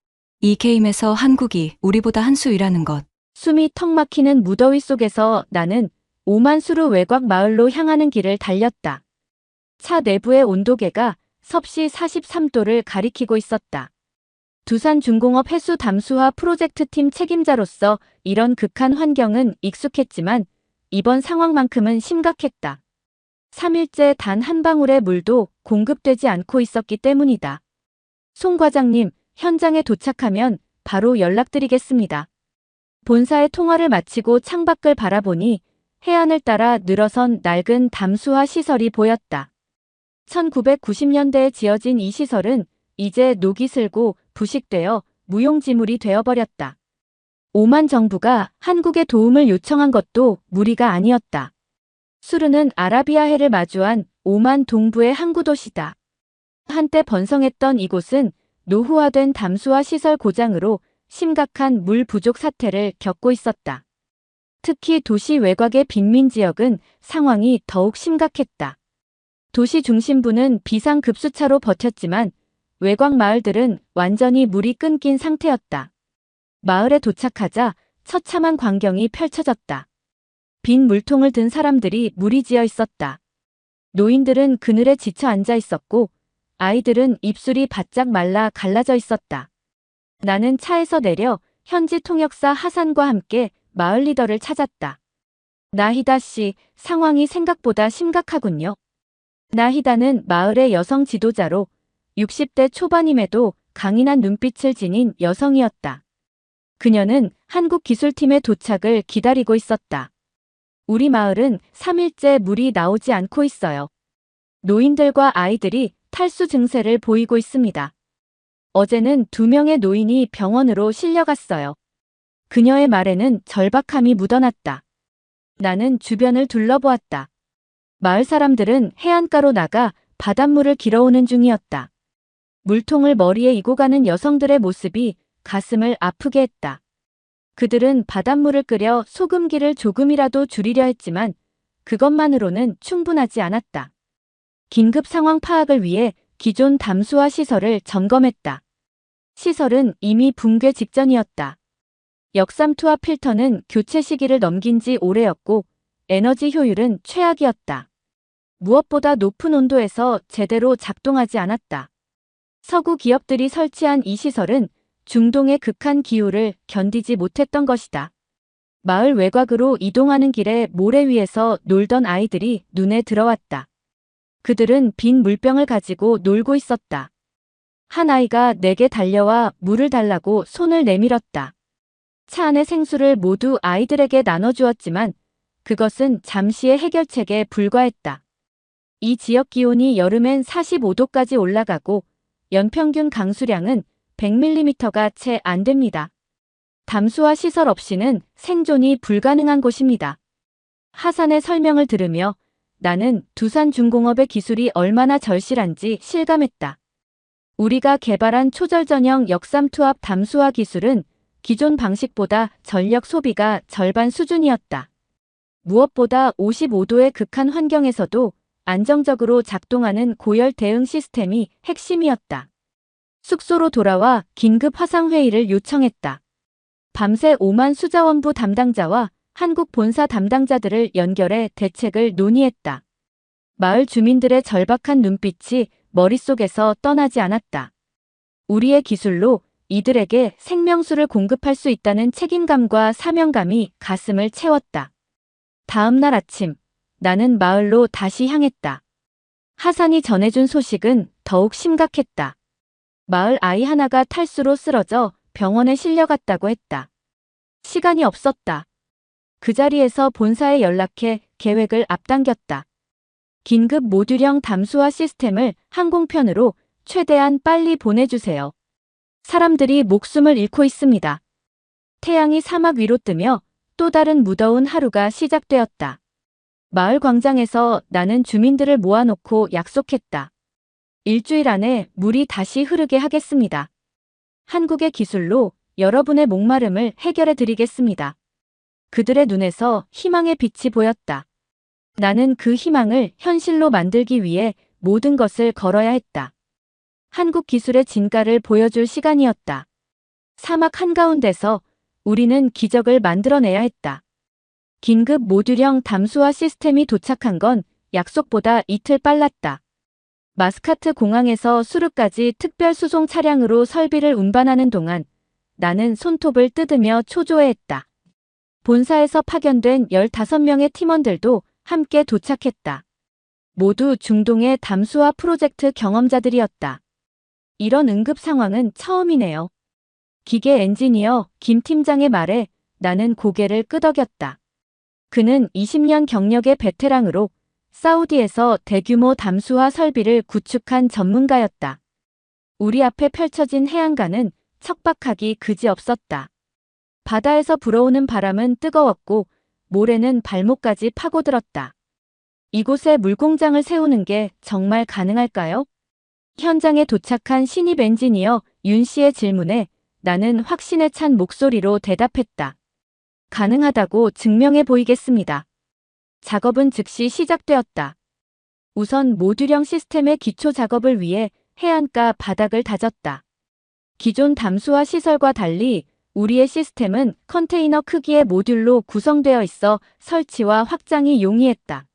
이 게임에서 한국이 우리보다 한 수 위라는 것. 숨이 턱 막히는 무더위 속에서 나는 오만수루 외곽 마을로 향하는 길을 달렸다. 차 내부의 온도계가 섭씨 43도를 가리키고 있었다. 두산중공업 해수 담수화 프로젝트팀 책임자로서 이런 극한 환경은 익숙했지만 이번 상황만큼은 심각했다. 3일째 단 한 방울의 물도 공급되지 않고 있었기 때문이다. 송 과장님, 현장에 도착하면 바로 연락드리겠습니다. 본사의 통화를 마치고 창밖을 바라보니 해안을 따라 늘어선 낡은 담수화 시설이 보였다. 1990년대에 지어진 이 시설은 이제 녹이 슬고 부식되어 무용지물이 되어버렸다. 오만 정부가 한국에 도움을 요청한 것도 무리가 아니었다. 수르는 아라비아해를 마주한 오만 동부의 항구 도시다. 한때 번성했던 이곳은 노후화된 담수화 시설 고장으로 심각한 물 부족 사태를 겪고 있었다. 특히 도시 외곽의 빈민 지역은 상황이 더욱 심각했다. 도시 중심부는 비상급수차로 버텼지만 외곽 마을들은 완전히 물이 끊긴 상태였다. 마을에 도착하자 처참한 광경이 펼쳐졌다. 빈 물통을 든 사람들이 무리지어 있었다. 노인들은 그늘에 지쳐 앉아 있었고 아이들은 입술이 바짝 말라 갈라져 있었다. 나는 차에서 내려 현지 통역사 하산과 함께 마을 리더를 찾았다. 나히다 씨, 상황이 생각보다 심각하군요. 나히다는 마을의 여성 지도자로 60대 초반임에도 강인한 눈빛을 지닌 여성이었다. 그녀는 한국 기술팀의 도착을 기다리고 있었다. 우리 마을은 3일째 물이 나오지 않고 있어요. 노인들과 아이들이 탈수 증세를 보이고 있습니다. 어제는 2명의 노인이 병원으로 실려갔어요. 그녀의 말에는 절박함이 묻어났다. 나는 주변을 둘러보았다. 마을 사람들은 해안가로 나가 바닷물을 길어오는 중이었다. 물통을 머리에 이고 가는 여성들의 모습이 가슴을 아프게 했다. 그들은 바닷물을 끓여 소금기를 조금이라도 줄이려 했지만 그것만으로는 충분하지 않았다. 긴급 상황 파악을 위해 기존 담수화 시설을 점검했다. 시설은 이미 붕괴 직전이었다. 역삼투압 필터는 교체 시기를 넘긴 지 오래였고 에너지 효율은 최악이었다. 무엇보다 높은 온도에서 제대로 작동하지 않았다. 서구 기업들이 설치한 이 시설은 중동의 극한 기후를 견디지 못했던 것이다. 마을 외곽으로 이동하는 길에 모래 위에서 놀던 아이들이 눈에 들어왔다. 그들은 빈 물병을 가지고 놀고 있었다. 한 아이가 내게 달려와 물을 달라고 손을 내밀었다. 차 안의 생수를 모두 아이들에게 나눠주었지만 그것은 잠시의 해결책에 불과했다. 이 지역 기온이 여름엔 45도까지 올라가고 연평균 강수량은 100mm가 채 안 됩니다. 담수화 시설 없이는 생존이 불가능한 곳입니다. 하산의 설명을 들으며 나는 두산중공업의 기술이 얼마나 절실한지 실감했다. 우리가 개발한 초절전형 역삼투압 담수화 기술은 기존 방식보다 전력 소비가 절반 수준이었다. 무엇보다 55도의 극한 환경에서도 안정적으로 작동하는 고열 대응 시스템이 핵심이었다. 숙소로 돌아와 긴급 화상회의를 요청했다. 밤새 오만 수자원부 담당자와 한국 본사 담당자들을 연결해 대책을 논의했다. 마을 주민들의 절박한 눈빛이 머릿속에서 떠나지 않았다. 우리의 기술로 이들에게 생명수를 공급할 수 있다는 책임감과 사명감이 가슴을 채웠다. 다음 날 아침, 나는 마을로 다시 향했다. 하산이 전해준 소식은 더욱 심각했다. 마을 아이 하나가 탈수로 쓰러져 병원에 실려갔다고 했다. 시간이 없었다. 그 자리에서 본사에 연락해 계획을 앞당겼다. 긴급 모듈형 담수화 시스템을 항공편으로 최대한 빨리 보내주세요. 사람들이 목숨을 잃고 있습니다. 태양이 사막 위로 뜨며 또 다른 무더운 하루가 시작되었다. 마을 광장에서 나는 주민들을 모아놓고 약속했다. 일주일 안에 물이 다시 흐르게 하겠습니다. 한국의 기술로 여러분의 목마름을 해결해 드리겠습니다. 그들의 눈에서 희망의 빛이 보였다. 나는 그 희망을 현실로 만들기 위해 모든 것을 걸어야 했다. 한국 기술의 진가를 보여줄 시간이었다. 사막 한가운데서 우리는 기적을 만들어내야 했다. 긴급 모듈형 담수화 시스템이 도착한 건 약속보다 이틀 빨랐다. 마스카트 공항에서 수르까지 특별 수송 차량으로 설비를 운반하는 동안 나는 손톱을 뜯으며 초조해했다. 본사에서 파견된 15명의 팀원들도 함께 도착했다. 모두 중동의 담수화 프로젝트 경험자들이었다. 이런 응급 상황은 처음이네요. 기계 엔지니어 김 팀장의 말에 나는 고개를 끄덕였다. 그는 20년 경력의 베테랑으로 사우디에서 대규모 담수화 설비를 구축한 전문가였다. 우리 앞에 펼쳐진 해안가는 척박하기 그지없었다. 바다에서 불어오는 바람은 뜨거웠고 모래는 발목까지 파고들었다. 이곳에 물공장을 세우는 게 정말 가능할까요? 현장에 도착한 신입 엔지니어 윤 씨의 질문에 나는 확신에 찬 목소리로 대답했다. 가능하다고 증명해 보이겠습니다. 작업은 즉시 시작되었다. 우선 모듈형 시스템의 기초 작업을 위해 해안가 바닥을 다졌다. 기존 담수화 시설과 달리 우리의 시스템은 컨테이너 크기의 모듈로 구성되어 있어 설치와 확장이 용이했다.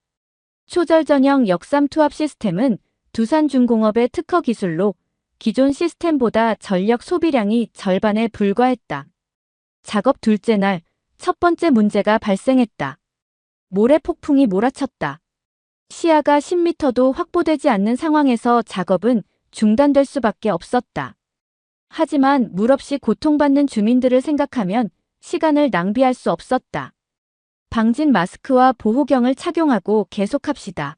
초절 전형 역삼 투합 시스템은 두산중공업의 특허 기술로 기존 시스템보다 전력 소비량이 절반에 불과했다. 작업 둘째 날, 첫 번째 문제가 발생했다. 모래 폭풍이 몰아쳤다. 시야가 10m도 확보되지 않는 상황에서 작업은 중단될 수밖에 없었다. 하지만 물 없이 고통받는 주민들을 생각하면 시간을 낭비할 수 없었다. 방진 마스크와 보호경을 착용하고 계속합시다.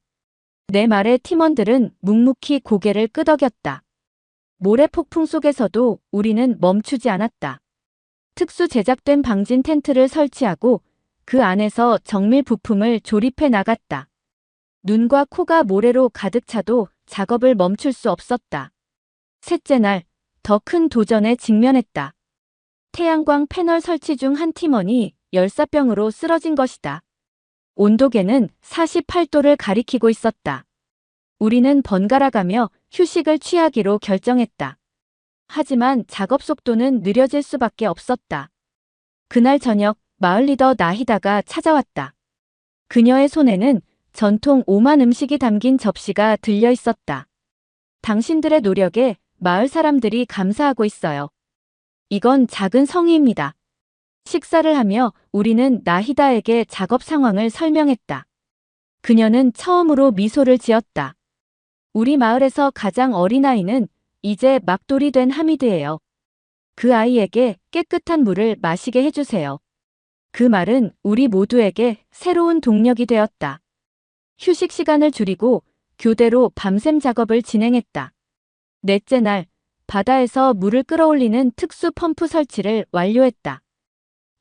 내 말에 팀원들은 묵묵히 고개를 끄덕였다. 모래 폭풍 속에서도 우리는 멈추지 않았다. 특수 제작된 방진 텐트를 설치하고 그 안에서 정밀 부품을 조립해 나갔다. 눈과 코가 모래로 가득 차도 작업을 멈출 수 없었다. 셋째 날, 더 큰 도전에 직면했다. 태양광 패널 설치 중 한 팀원이 열사병으로 쓰러진 것이다. 온도계는 48도를 가리키고 있었다. 우리는 번갈아가며 휴식을 취하기로 결정했다. 하지만 작업 속도는 느려질 수밖에 없었다. 그날 저녁 마을 리더 나히다가 찾아왔다. 그녀의 손에는 전통 오만 음식이 담긴 접시가 들려 있었다. 당신들의 노력에 마을 사람들이 감사하고 있어요. 이건 작은 성의입니다. 식사를 하며 우리는 나히다에게 작업 상황을 설명했다. 그녀는 처음으로 미소를 지었다. 우리 마을에서 가장 어린 아이는 이제 막돌이 된 하미드예요. 그 아이에게 깨끗한 물을 마시게 해주세요. 그 말은 우리 모두에게 새로운 동력이 되었다. 휴식 시간을 줄이고 교대로 밤샘 작업을 진행했다. 넷째 날, 바다에서 물을 끌어올리는 특수 펌프 설치를 완료했다.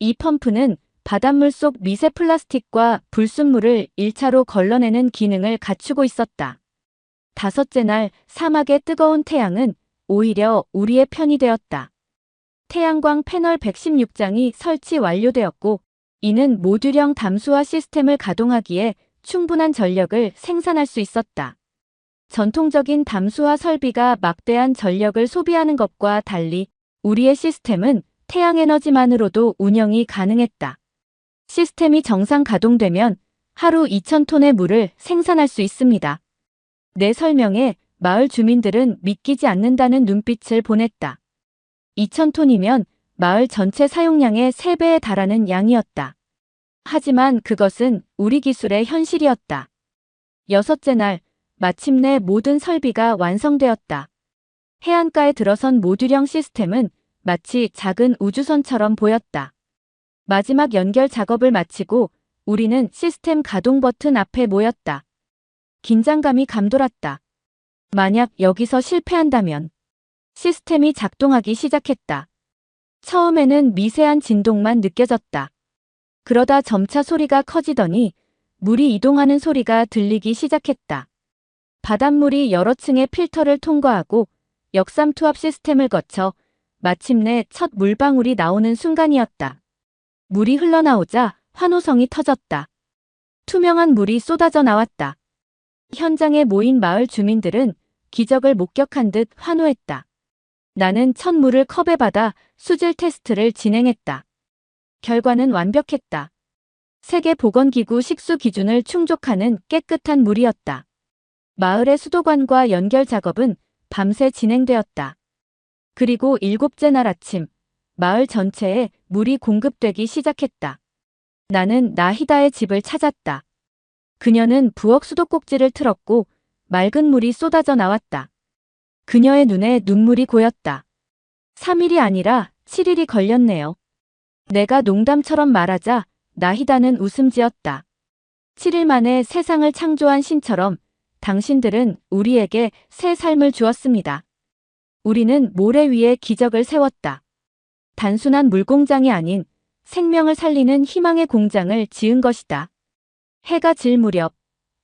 이 펌프는 바닷물 속 미세 플라스틱과 불순물을 1차로 걸러내는 기능을 갖추고 있었다. 다섯째 날, 사막의 뜨거운 태양은 오히려 우리의 편이 되었다. 태양광 패널 116장이 설치 완료되었고, 이는 모듈형 담수화 시스템을 가동하기에 충분한 전력을 생산할 수 있었다. 전통적인 담수화 설비가 막대한 전력을 소비하는 것과 달리 우리의 시스템은 태양에너지만으로도 운영이 가능했다. 시스템이 정상 가동되면 하루 2,000톤의 물을 생산할 수 있습니다. 내 설명에 마을 주민들은 믿기지 않는다는 눈빛을 보냈다. 2,000톤이면 마을 전체 사용량의 3배에 달하는 양이었다. 하지만 그것은 우리 기술의 현실이었다. 여섯째 날, 마침내 모든 설비가 완성되었다. 해안가에 들어선 모듈형 시스템은 마치 작은 우주선처럼 보였다. 마지막 연결 작업을 마치고 우리는 시스템 가동 버튼 앞에 모였다. 긴장감이 감돌았다. 만약 여기서 실패한다면 시스템이 작동하기 시작했다. 처음에는 미세한 진동만 느껴졌다. 그러다 점차 소리가 커지더니 물이 이동하는 소리가 들리기 시작했다. 바닷물이 여러 층의 필터를 통과하고 역삼 투합 시스템을 거쳐 마침내 첫 물방울이 나오는 순간이었다. 물이 흘러나오자 환호성이 터졌다. 투명한 물이 쏟아져 나왔다. 현장에 모인 마을 주민들은 기적을 목격한 듯 환호했다. 나는 첫 물을 컵에 받아 수질 테스트를 진행했다. 결과는 완벽했다. 세계보건기구 식수 기준을 충족하는 깨끗한 물이었다. 마을의 수도관과 연결 작업은 밤새 진행되었다. 그리고 일곱째 날 아침, 마을 전체에 물이 공급되기 시작했다. 나는 나히다의 집을 찾았다. 그녀는 부엌 수도꼭지를 틀었고 맑은 물이 쏟아져 나왔다. 그녀의 눈에 눈물이 고였다. 3일이 아니라 7일이 걸렸네요. 내가 농담처럼 말하자 나히다는 웃음 지었다. 7일 만에 세상을 창조한 신처럼 당신들은 우리에게 새 삶을 주었습니다. 우리는 모래 위에 기적을 세웠다. 단순한 물공장이 아닌 생명을 살리는 희망의 공장을 지은 것이다. 해가 질 무렵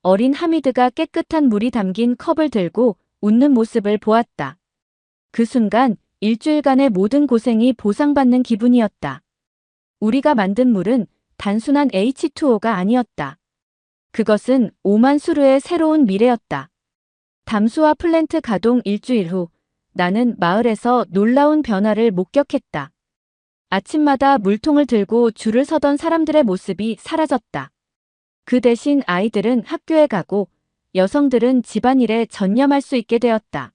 어린 하미드가 깨끗한 물이 담긴 컵을 들고 웃는 모습을 보았다. 그 순간 일주일간의 모든 고생이 보상받는 기분이었다. 우리가 만든 물은 단순한 H2O가 아니었다. 그것은 오만 수르의 새로운 미래였다. 담수화 플랜트 가동 일주일 후 나는 마을에서 놀라운 변화를 목격했다. 아침마다 물통을 들고 줄을 서던 사람들의 모습이 사라졌다. 그 대신 아이들은 학교에 가고 여성들은 집안일에 전념할 수 있게 되었다.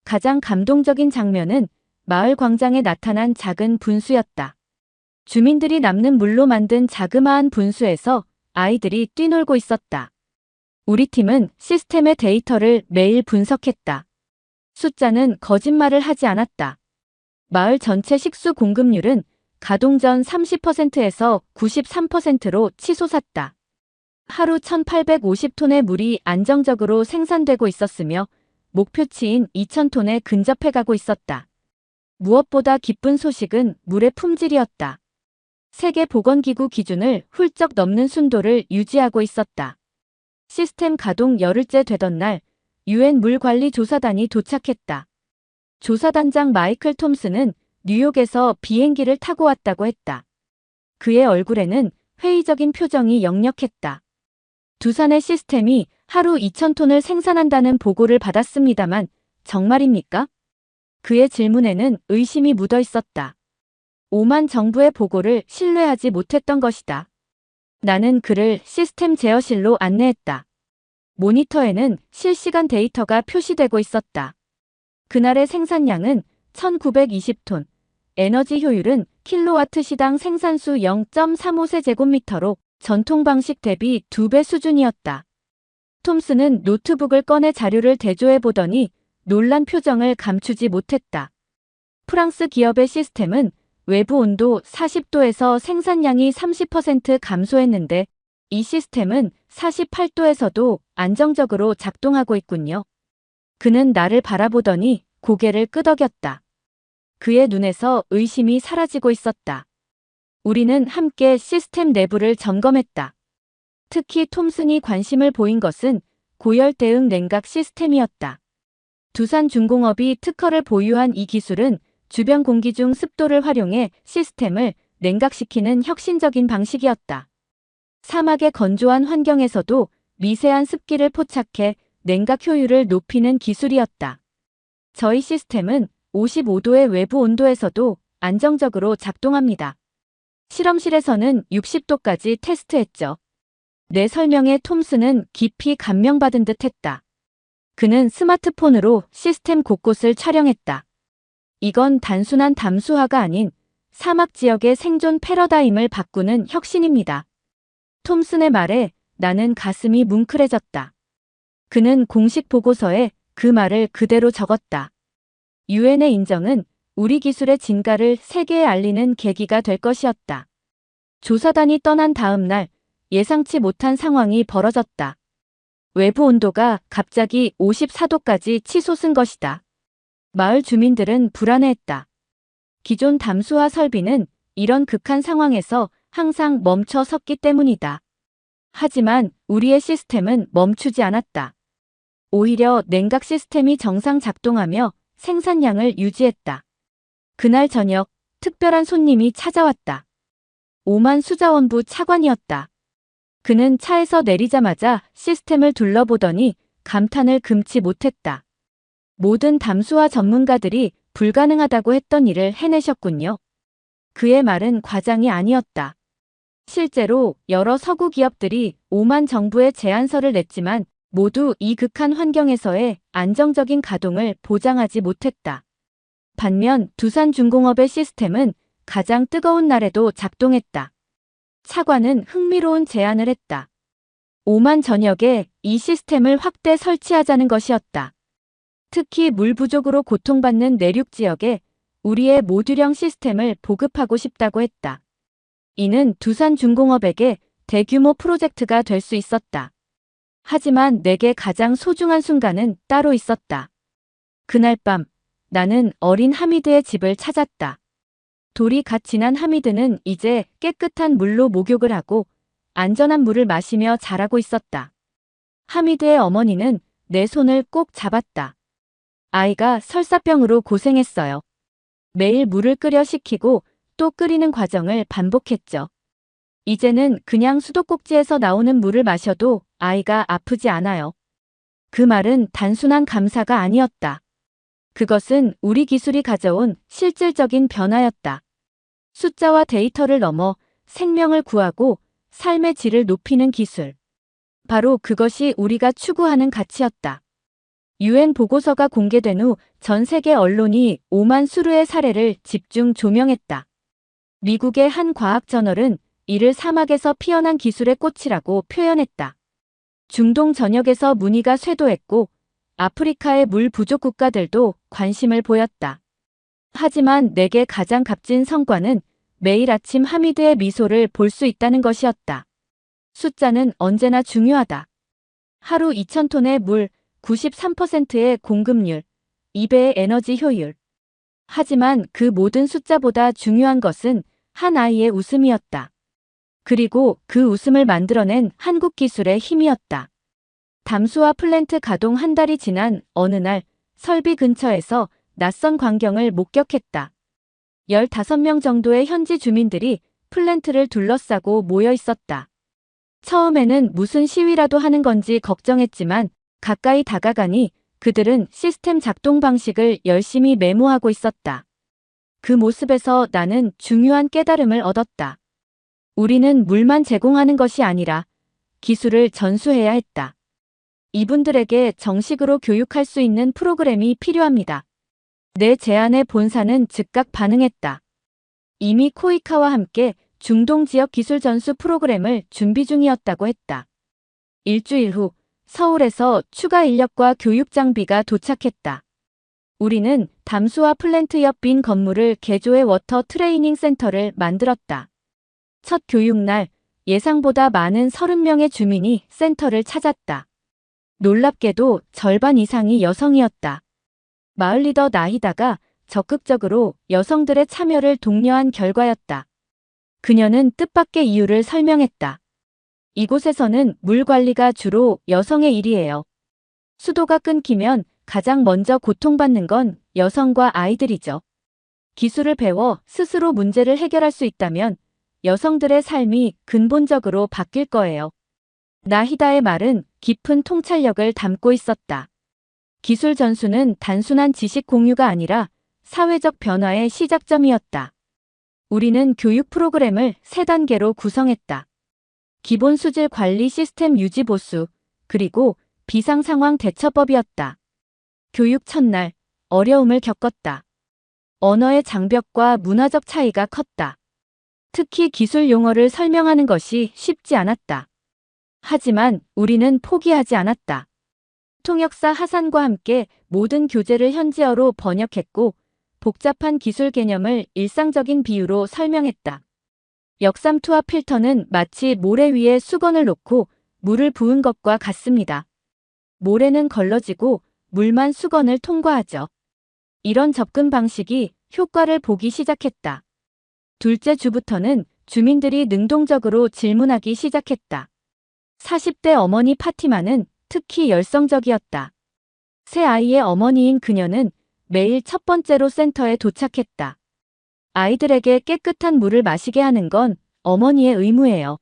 가장 감동적인 장면은 마을 광장에 나타난 작은 분수였다. 주민들이 남는 물로 만든 자그마한 분수에서 아이들이 뛰놀고 있었다. 우리 팀은 시스템의 데이터를 매일 분석했다. 숫자는 거짓말을 하지 않았다. 마을 전체 식수 공급률은 가동 전 30%에서 93%로 치솟았다. 하루 1,850톤의 물이 안정적으로 생산되고 있었으며 목표치인 2,000톤에 근접해가고 있었다. 무엇보다 기쁜 소식은 물의 품질이었다. 세계보건기구 기준을 훌쩍 넘는 순도를 유지하고 있었다. 시스템 가동 열흘째 되던 날 UN 물관리조사단이 도착했다. 조사단장 마이클 톰슨은 뉴욕에서 비행기를 타고 왔다고 했다. 그의 얼굴에는 회의적인 표정이 역력했다. 두산의 시스템이 하루 2,000톤을 생산한다는 보고를 받았습니다만 정말입니까? 그의 질문에는 의심이 묻어 있었다. 오만 정부의 보고를 신뢰하지 못했던 것이다. 나는 그를 시스템 제어실로 안내했다. 모니터에는 실시간 데이터가 표시되고 있었다. 그날의 생산량은 1,920톤, 에너지 효율은 킬로와트 시당 생산수 0.35세제곱미터로 전통 방식 대비 2배 수준이었다. 톰슨은 노트북을 꺼내 자료를 대조해 보더니 놀란 표정을 감추지 못했다. 프랑스 기업의 시스템은 외부 온도 40도에서 생산량이 30% 감소했는데 이 시스템은 48도에서도 안정적으로 작동하고 있군요. 그는 나를 바라보더니 고개를 끄덕였다. 그의 눈에서 의심이 사라지고 있었다. 우리는 함께 시스템 내부를 점검했다. 특히 톰슨이 관심을 보인 것은 고열 대응 냉각 시스템이었다. 두산중공업이 특허를 보유한 이 기술은 주변 공기 중 습도를 활용해 시스템을 냉각시키는 혁신적인 방식이었다. 사막의 건조한 환경에서도 미세한 습기를 포착해 냉각 효율을 높이는 기술이었다. 저희 시스템은 55도의 외부 온도에서도 안정적으로 작동합니다. 실험실에서는 60도까지 테스트했죠. 내 설명에 톰슨은 깊이 감명받은 듯 했다. 그는 스마트폰으로 시스템 곳곳을 촬영했다. 이건 단순한 담수화가 아닌 사막 지역의 생존 패러다임을 바꾸는 혁신입니다. 톰슨의 말에 나는 가슴이 뭉클해졌다. 그는 공식 보고서에 그 말을 그대로 적었다. 유엔의 인정은 우리 기술의 진가를 세계에 알리는 계기가 될 것이었다. 조사단이 떠난 다음 날 예상치 못한 상황이 벌어졌다. 외부 온도가 갑자기 54도까지 치솟은 것이다. 마을 주민들은 불안해했다. 기존 담수화 설비는 이런 극한 상황에서 항상 멈춰 섰기 때문이다. 하지만 우리의 시스템은 멈추지 않았다. 오히려 냉각 시스템이 정상 작동하며 생산량을 유지했다. 그날 저녁 특별한 손님이 찾아왔다. 오만 수자원부 차관이었다. 그는 차에서 내리자마자 시스템을 둘러보더니 감탄을 금치 못했다. 모든 담수화 전문가들이 불가능하다고 했던 일을 해내셨군요. 그의 말은 과장이 아니었다. 실제로 여러 서구 기업들이 오만 정부에 제안서를 냈지만 모두 이 극한 환경에서의 안정적인 가동을 보장하지 못했다. 반면 두산중공업의 시스템은 가장 뜨거운 날에도 작동했다. 차관은 흥미로운 제안을 했다. 오만 전역에 이 시스템을 확대 설치하자는 것이었다. 특히 물 부족으로 고통받는 내륙 지역에 우리의 모듈형 시스템을 보급하고 싶다고 했다. 이는 두산중공업에게 대규모 프로젝트가 될 수 있었다. 하지만 내게 가장 소중한 순간은 따로 있었다. 그날 밤 나는 어린 하미드의 집을 찾았다. 돌이 갓 지난 하미드는 이제 깨끗한 물로 목욕을 하고 안전한 물을 마시며 자라고 있었다. 하미드의 어머니는 내 손을 꼭 잡았다. 아이가 설사병으로 고생했어요. 매일 물을 끓여 식히고 또 끓이는 과정을 반복했죠. 이제는 그냥 수도꼭지에서 나오는 물을 마셔도 아이가 아프지 않아요. 그 말은 단순한 감사가 아니었다. 그것은 우리 기술이 가져온 실질적인 변화였다. 숫자와 데이터를 넘어 생명을 구하고 삶의 질을 높이는 기술. 바로 그것이 우리가 추구하는 가치였다. 유엔 보고서가 공개된 후 전 세계 언론이 오만 수르의 사례를 집중 조명했다. 미국의 한 과학 저널은 이를 사막에서 피어난 기술의 꽃이라고 표현했다. 중동 전역에서 문의가 쇄도했고 아프리카의 물 부족 국가들도 관심을 보였다. 하지만 내게 가장 값진 성과는 매일 아침 하미드의 미소를 볼 수 있다는 것이었다. 숫자는 언제나 중요하다. 하루 2,000톤의 물, 93%의 공급률, 2배의 에너지 효율. 하지만 그 모든 숫자보다 중요한 것은 한 아이의 웃음이었다. 그리고 그 웃음을 만들어낸 한국 기술의 힘이었다. 담수화 플랜트 가동 한 달이 지난 어느 날 설비 근처에서 낯선 광경을 목격했다. 15명 정도의 현지 주민들이 플랜트를 둘러싸고 모여 있었다. 처음에는 무슨 시위라도 하는 건지 걱정했지만 가까이 다가가니 그들은 시스템 작동 방식을 열심히 메모하고 있었다. 그 모습에서 나는 중요한 깨달음을 얻었다. 우리는 물만 제공하는 것이 아니라 기술을 전수해야 했다. 이분들에게 정식으로 교육할 수 있는 프로그램이 필요합니다. 내 제안의 본사는 즉각 반응했다. 이미 코이카와 함께 중동 지역 기술 전수 프로그램을 준비 중이었다고 했다. 일주일 후 서울에서 추가 인력과 교육 장비가 도착했다. 우리는 담수화 플랜트 옆 빈 건물을 개조해 워터 트레이닝 센터를 만들었다. 첫 교육날 예상보다 많은 30명의 주민이 센터를 찾았다. 놀랍게도 절반 이상이 여성이었다. 마을 리더 나히다가 적극적으로 여성들의 참여를 독려한 결과였다. 그녀는 뜻밖의 이유를 설명했다. 이곳에서는 물 관리가 주로 여성의 일이에요. 수도가 끊기면 가장 먼저 고통받는 건 여성과 아이들이죠. 기술을 배워 스스로 문제를 해결할 수 있다면 여성들의 삶이 근본적으로 바뀔 거예요. 나히다의 말은 깊은 통찰력을 담고 있었다. 기술 전수는 단순한 지식 공유가 아니라 사회적 변화의 시작점이었다. 우리는 교육 프로그램을 3단계로 구성했다. 기본 수질 관리 시스템 유지 보수, 그리고 비상 상황 대처법이었다. 교육 첫날 어려움을 겪었다. 언어의 장벽과 문화적 차이가 컸다. 특히 기술 용어를 설명하는 것이 쉽지 않았다. 하지만 우리는 포기하지 않았다. 통역사 하산과 함께 모든 교재를 현지어로 번역했고 복잡한 기술 개념을 일상적인 비유로 설명했다. 역삼투압 필터는 마치 모래 위에 수건을 놓고 물을 부은 것과 같습니다. 모래는 걸러지고 물만 수건을 통과하죠. 이런 접근 방식이 효과를 보기 시작했다. 둘째 주부터는 주민들이 능동적으로 질문하기 시작했다. 40대 어머니 파티마는 특히 열성적이었다. 새 아이의 어머니인 그녀는 매일 첫 번째로 센터에 도착했다. 아이들에게 깨끗한 물을 마시게 하는 건 어머니의 의무예요.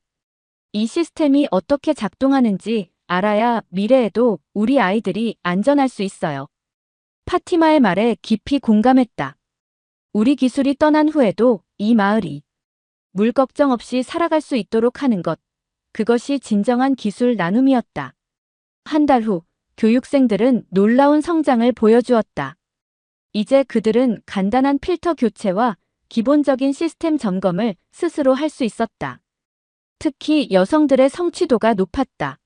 이 시스템이 어떻게 작동하는지 알아야 미래에도 우리 아이들이 안전할 수 있어요. 파티마의 말에 깊이 공감했다. 우리 기술이 떠난 후에도 이 마을이 물 걱정 없이 살아갈 수 있도록 하는 것, 그것이 진정한 기술 나눔이었다. 한 달 후, 교육생들은 놀라운 성장을 보여주었다. 이제 그들은 간단한 필터 교체와 기본적인 시스템 점검을 스스로 할 수 있었다. 특히 여성들의 성취도가 높았다.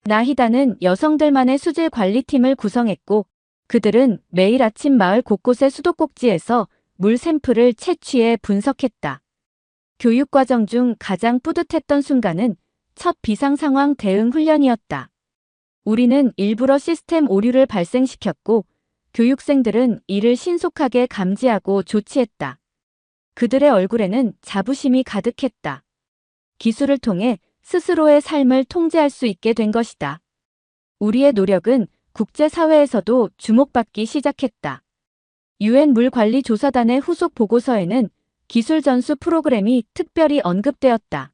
나히다는 여성들만의 수질 관리팀을 구성했고 그들은 매일 아침 마을 곳곳의 수도꼭지에서 물 샘플을 채취해 분석했다. 교육과정 중 가장 뿌듯했던 순간은 첫 비상 상황 대응 훈련이었다. 우리는 일부러 시스템 오류를 발생시켰고 교육생들은 이를 신속하게 감지하고 조치했다. 그들의 얼굴에는 자부심이 가득했다. 기술을 통해 스스로의 삶을 통제할 수 있게 된 것이다. 우리의 노력은 국제사회에서도 주목받기 시작했다. UN 물관리조사단의 후속 보고서에는 기술 전수 프로그램이 특별히 언급되었다.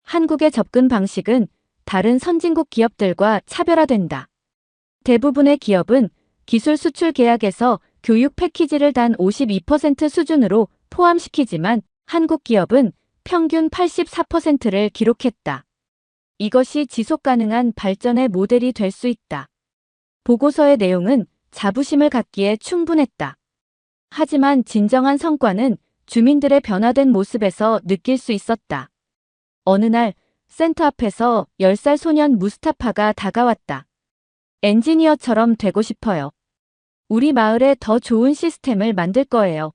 한국의 접근 방식은 다른 선진국 기업들과 차별화된다. 대부분의 기업은 기술 수출 계약에서 교육 패키지를 단 52% 수준으로 포함시키지만 한국 기업은 평균 84%를 기록했다. 이것이 지속 가능한 발전의 모델이 될 수 있다. 보고서의 내용은 자부심을 갖기에 충분했다. 하지만 진정한 성과는 주민들의 변화된 모습에서 느낄 수 있었다. 어느 날 센터 앞에서 10살 소년 무스타파가 다가왔다. 엔지니어처럼 되고 싶어요. 우리 마을에 더 좋은 시스템을 만들 거예요.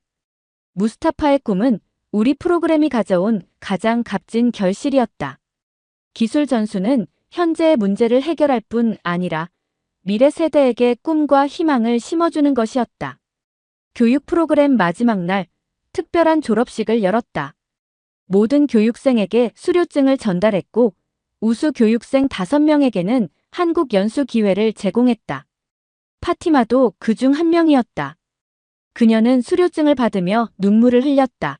무스타파의 꿈은 우리 프로그램이 가져온 가장 값진 결실이었다. 기술 전수는 현재의 문제를 해결할 뿐 아니라 미래 세대에게 꿈과 희망을 심어주는 것이었다. 교육 프로그램 마지막 날, 특별한 졸업식을 열었다. 모든 교육생에게 수료증을 전달했고 우수 교육생 5명에게는 한국 연수 기회를 제공했다. 파티마도 그중 한 명이었다. 그녀는 수료증을 받으며 눈물을 흘렸다.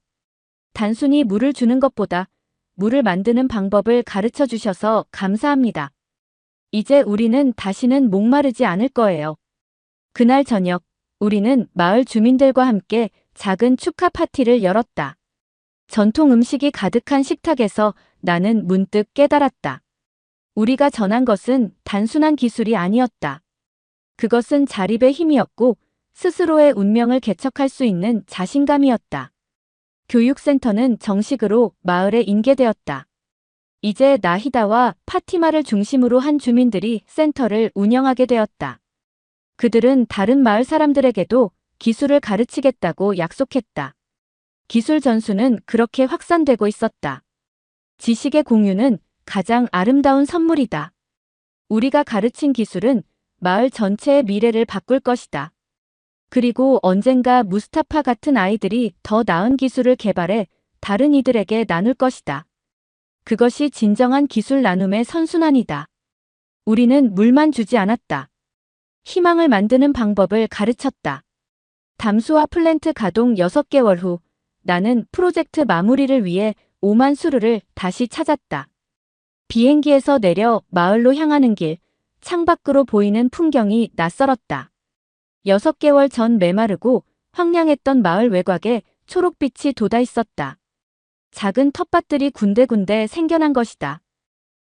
단순히 물을 주는 것보다 물을 만드는 방법을 가르쳐 주셔서 감사합니다. 이제 우리는 다시는 목마르지 않을 거예요. 그날 저녁, 우리는 마을 주민들과 함께 작은 축하 파티를 열었다. 전통 음식이 가득한 식탁에서 나는 문득 깨달았다. 우리가 전한 것은 단순한 기술이 아니었다. 그것은 자립의 힘이었고 스스로의 운명을 개척할 수 있는 자신감이었다. 교육센터는 정식으로 마을에 인계되었다. 이제 나히다와 파티마를 중심으로 한 주민들이 센터를 운영하게 되었다. 그들은 다른 마을 사람들에게도 기술을 가르치겠다고 약속했다. 기술 전수는 그렇게 확산되고 있었다. 지식의 공유는 가장 아름다운 선물이다. 우리가 가르친 기술은 마을 전체의 미래를 바꿀 것이다. 그리고 언젠가 무스타파 같은 아이들이 더 나은 기술을 개발해 다른 이들에게 나눌 것이다. 그것이 진정한 기술 나눔의 선순환이다. 우리는 물만 주지 않았다. 희망을 만드는 방법을 가르쳤다. 담수화 플랜트 가동 6개월 후 나는 프로젝트 마무리를 위해 오만 수루를 다시 찾았다. 비행기에서 내려 마을로 향하는 길, 창밖으로 보이는 풍경이 낯설었다. 6개월 전 메마르고 황량했던 마을 외곽에 초록빛이 돋아 있었다. 작은 텃밭들이 군데군데 생겨난 것이다.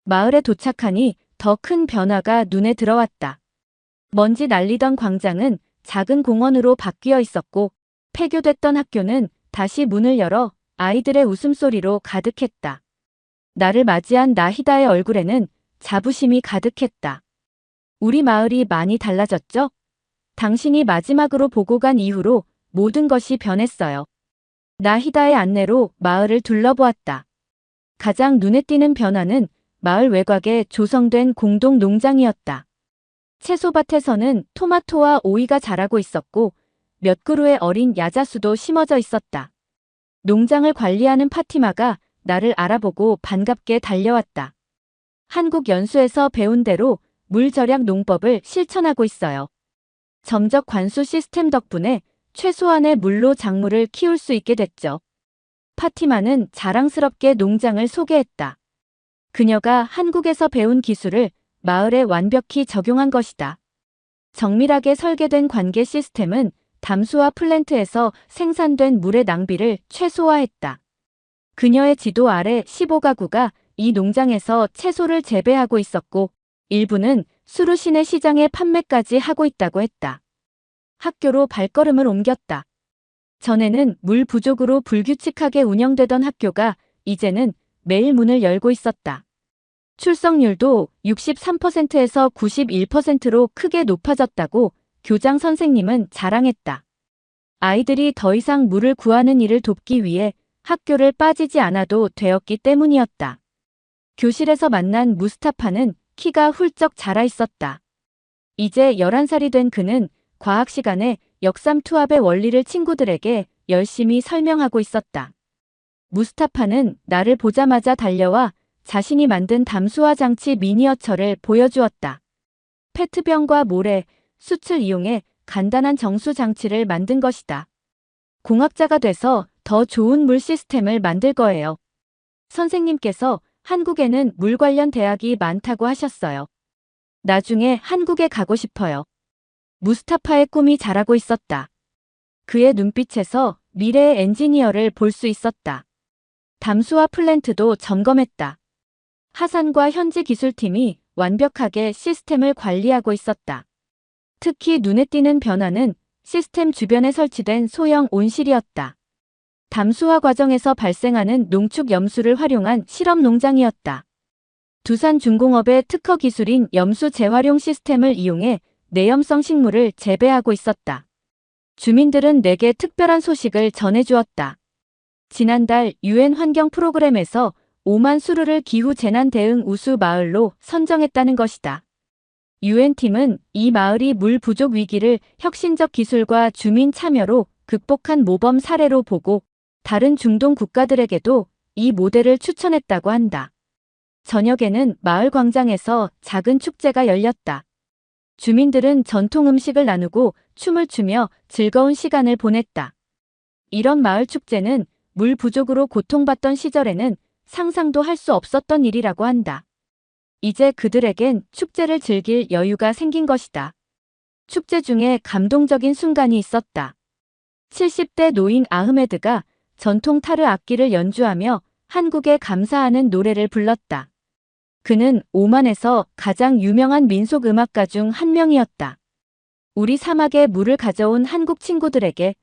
마을에 도착하니 더 큰 변화가 눈에 들어왔다. 먼지 날리던 광장은 작은 공원으로 바뀌어 있었고 폐교됐던 학교는 다시 문을 열어 아이들의 웃음소리로 가득했다. 나를 맞이한 나히다의 얼굴에는 자부심이 가득했다. 우리 마을이 많이 달라졌죠? 당신이 마지막으로 보고 간 이후로 모든 것이 변했어요. 나히다의 안내로 마을을 둘러보았다. 가장 눈에 띄는 변화는 마을 외곽에 조성된 공동 농장이었다. 채소밭에서는 토마토와 오이가 자라고 있었고 몇 그루의 어린 야자수도 심어져 있었다. 농장을 관리하는 파티마가 나를 알아보고 반갑게 달려왔다. 한국 연수에서 배운 대로 물 절약 농법을 실천하고 있어요. 점적 관수 시스템 덕분에 최소한의 물로 작물을 키울 수 있게 됐죠. 파티마는 자랑스럽게 농장을 소개했다. 그녀가 한국에서 배운 기술을 마을에 완벽히 적용한 것이다. 정밀하게 설계된 관계 시스템은 담수화 플랜트에서 생산된 물의 낭비를 최소화했다. 그녀의 지도 아래 15가구가 이 농장에서 채소를 재배하고 있었고 일부는 수루시내 시장에 판매까지 하고 있다고 했다. 학교로 발걸음을 옮겼다. 전에는 물 부족으로 불규칙하게 운영되던 학교가 이제는 매일 문을 열고 있었다. 출석률도 63%에서 91%로 크게 높아졌다고 교장 선생님은 자랑했다. 아이들이 더 이상 물을 구하는 일을 돕기 위해 학교를 빠지지 않아도 되었기 때문이었다. 교실에서 만난 무스타파는 키가 훌쩍 자라 있었다. 이제 11살이 된 그는 과학 시간에 역삼투압의 원리를 친구들에게 열심히 설명하고 있었다. 무스타파는 나를 보자마자 달려와 자신이 만든 담수화 장치 미니어처를 보여주었다. 페트병과 모래, 숯을 이용해 간단한 정수 장치를 만든 것이다. 공학자가 돼서 더 좋은 물 시스템을 만들 거예요. 선생님께서 한국에는 물 관련 대학이 많다고 하셨어요. 나중에 한국에 가고 싶어요. 무스타파의 꿈이 자라고 있었다. 그의 눈빛에서 미래의 엔지니어를 볼 수 있었다. 담수화 플랜트도 점검했다. 하산과 현지 기술팀이 완벽하게 시스템을 관리하고 있었다. 특히 눈에 띄는 변화는 시스템 주변에 설치된 소형 온실이었다. 담수화 과정에서 발생하는 농축 염수를 활용한 실험 농장이었다. 두산중공업의 특허 기술인 염수 재활용 시스템을 이용해 내염성 식물을 재배하고 있었다. 주민들은 내게 특별한 소식을 전해주었다. 지난달 UN 환경 프로그램에서 오만 수루를 기후 재난 대응 우수 마을로 선정했다는 것이다. UN팀은 이 마을이 물 부족 위기를 혁신적 기술과 주민 참여로 극복한 모범 사례로 보고 다른 중동 국가들에게도 이 모델을 추천했다고 한다. 저녁에는 마을 광장에서 작은 축제가 열렸다. 주민들은 전통 음식을 나누고 춤을 추며 즐거운 시간을 보냈다. 이런 마을 축제는 물 부족으로 고통받던 시절에는 상상도 할 수 없었던 일이라고 한다. 이제 그들에겐 축제를 즐길 여유가 생긴 것이다. 축제 중에 감동적인 순간이 있었다. 70대 노인 아흐메드가 전통 타르 악기를 연주하며 한국에 감사하는 노래를 불렀다. 그는 오만에서 가장 유명한 민속 음악가 중 한 명이었다. 우리 사막에 물을 가져온 한국 친구들에게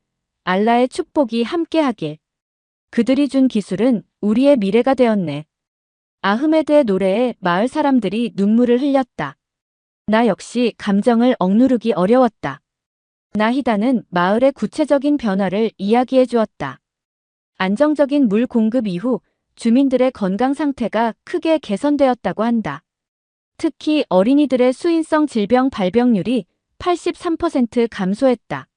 알라의 축복이 함께하길. 그들이 준 기술은 우리의 미래가 되었네. 아흐메드의 노래에 마을 사람들이 눈물을 흘렸다. 나 역시 감정을 억누르기 어려웠다. 나히다는 마을의 구체적인 변화를 이야기해 주었다. 안정적인 물 공급 이후 주민들의 건강 상태가 크게 개선되었다고 한다. 특히 어린이들의 수인성 질병 발병률이 83% 감소했다.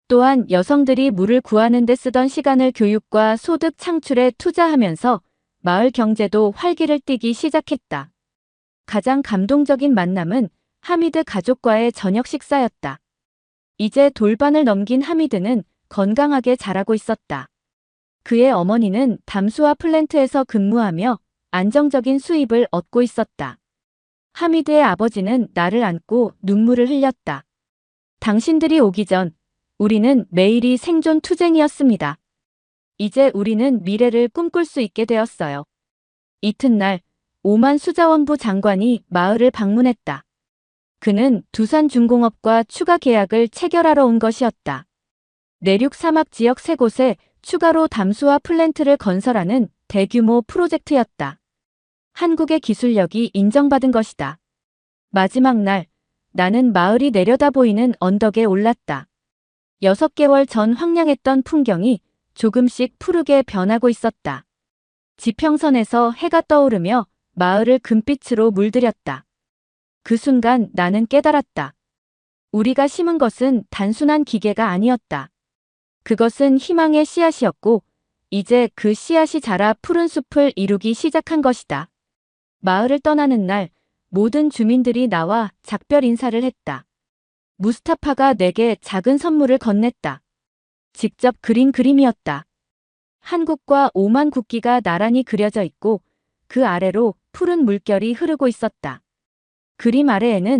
또한 여성들이 물을 구하는 데 쓰던 시간을 교육과 소득 창출에 투자하면서 마을 경제도 활기를 띠기 시작했다. 가장 감동적인 만남은 하미드 가족과의 저녁 식사였다. 이제 돌반을 넘긴 하미드는 건강하게 자라고 있었다. 그의 어머니는 담수화 플랜트에서 근무하며 안정적인 수입을 얻고 있었다. 하미드의 아버지는 나를 안고 눈물을 흘렸다. 당신들이 오기 전 우리는 매일이 생존 투쟁이었습니다. 이제 우리는 미래를 꿈꿀 수 있게 되었어요. 이튿날 오만 수자원부 장관이 마을을 방문했다. 그는 두산중공업과 추가 계약을 체결하러 온 것이었다. 내륙 사막 지역 3곳에 추가로 담수화 플랜트를 건설하는 대규모 프로젝트였다. 한국의 기술력이 인정받은 것이다. 마지막 날, 나는 마을이 내려다 보이는 언덕에 올랐다. 6개월 전 황량했던 풍경이 조금씩 푸르게 변하고 있었다. 지평선에서 해가 떠오르며 마을을 금빛으로 물들였다. 그 순간 나는 깨달았다. 우리가 심은 것은 단순한 기계가 아니었다. 그것은 희망의 씨앗이었고, 이제 그 씨앗이 자라 푸른 숲을 이루기 시작한 것이다. 마을을 떠나는 날, 모든 주민들이 나와 작별 인사를 했다. 무스타파가 내게 작은 선물을 건넸다. 직접 그린 그림이었다. 한국과 오만 국기가 나란히 그려져 있고 그 아래로 푸른 물결이 흐르고 있었다. 그림 아래에는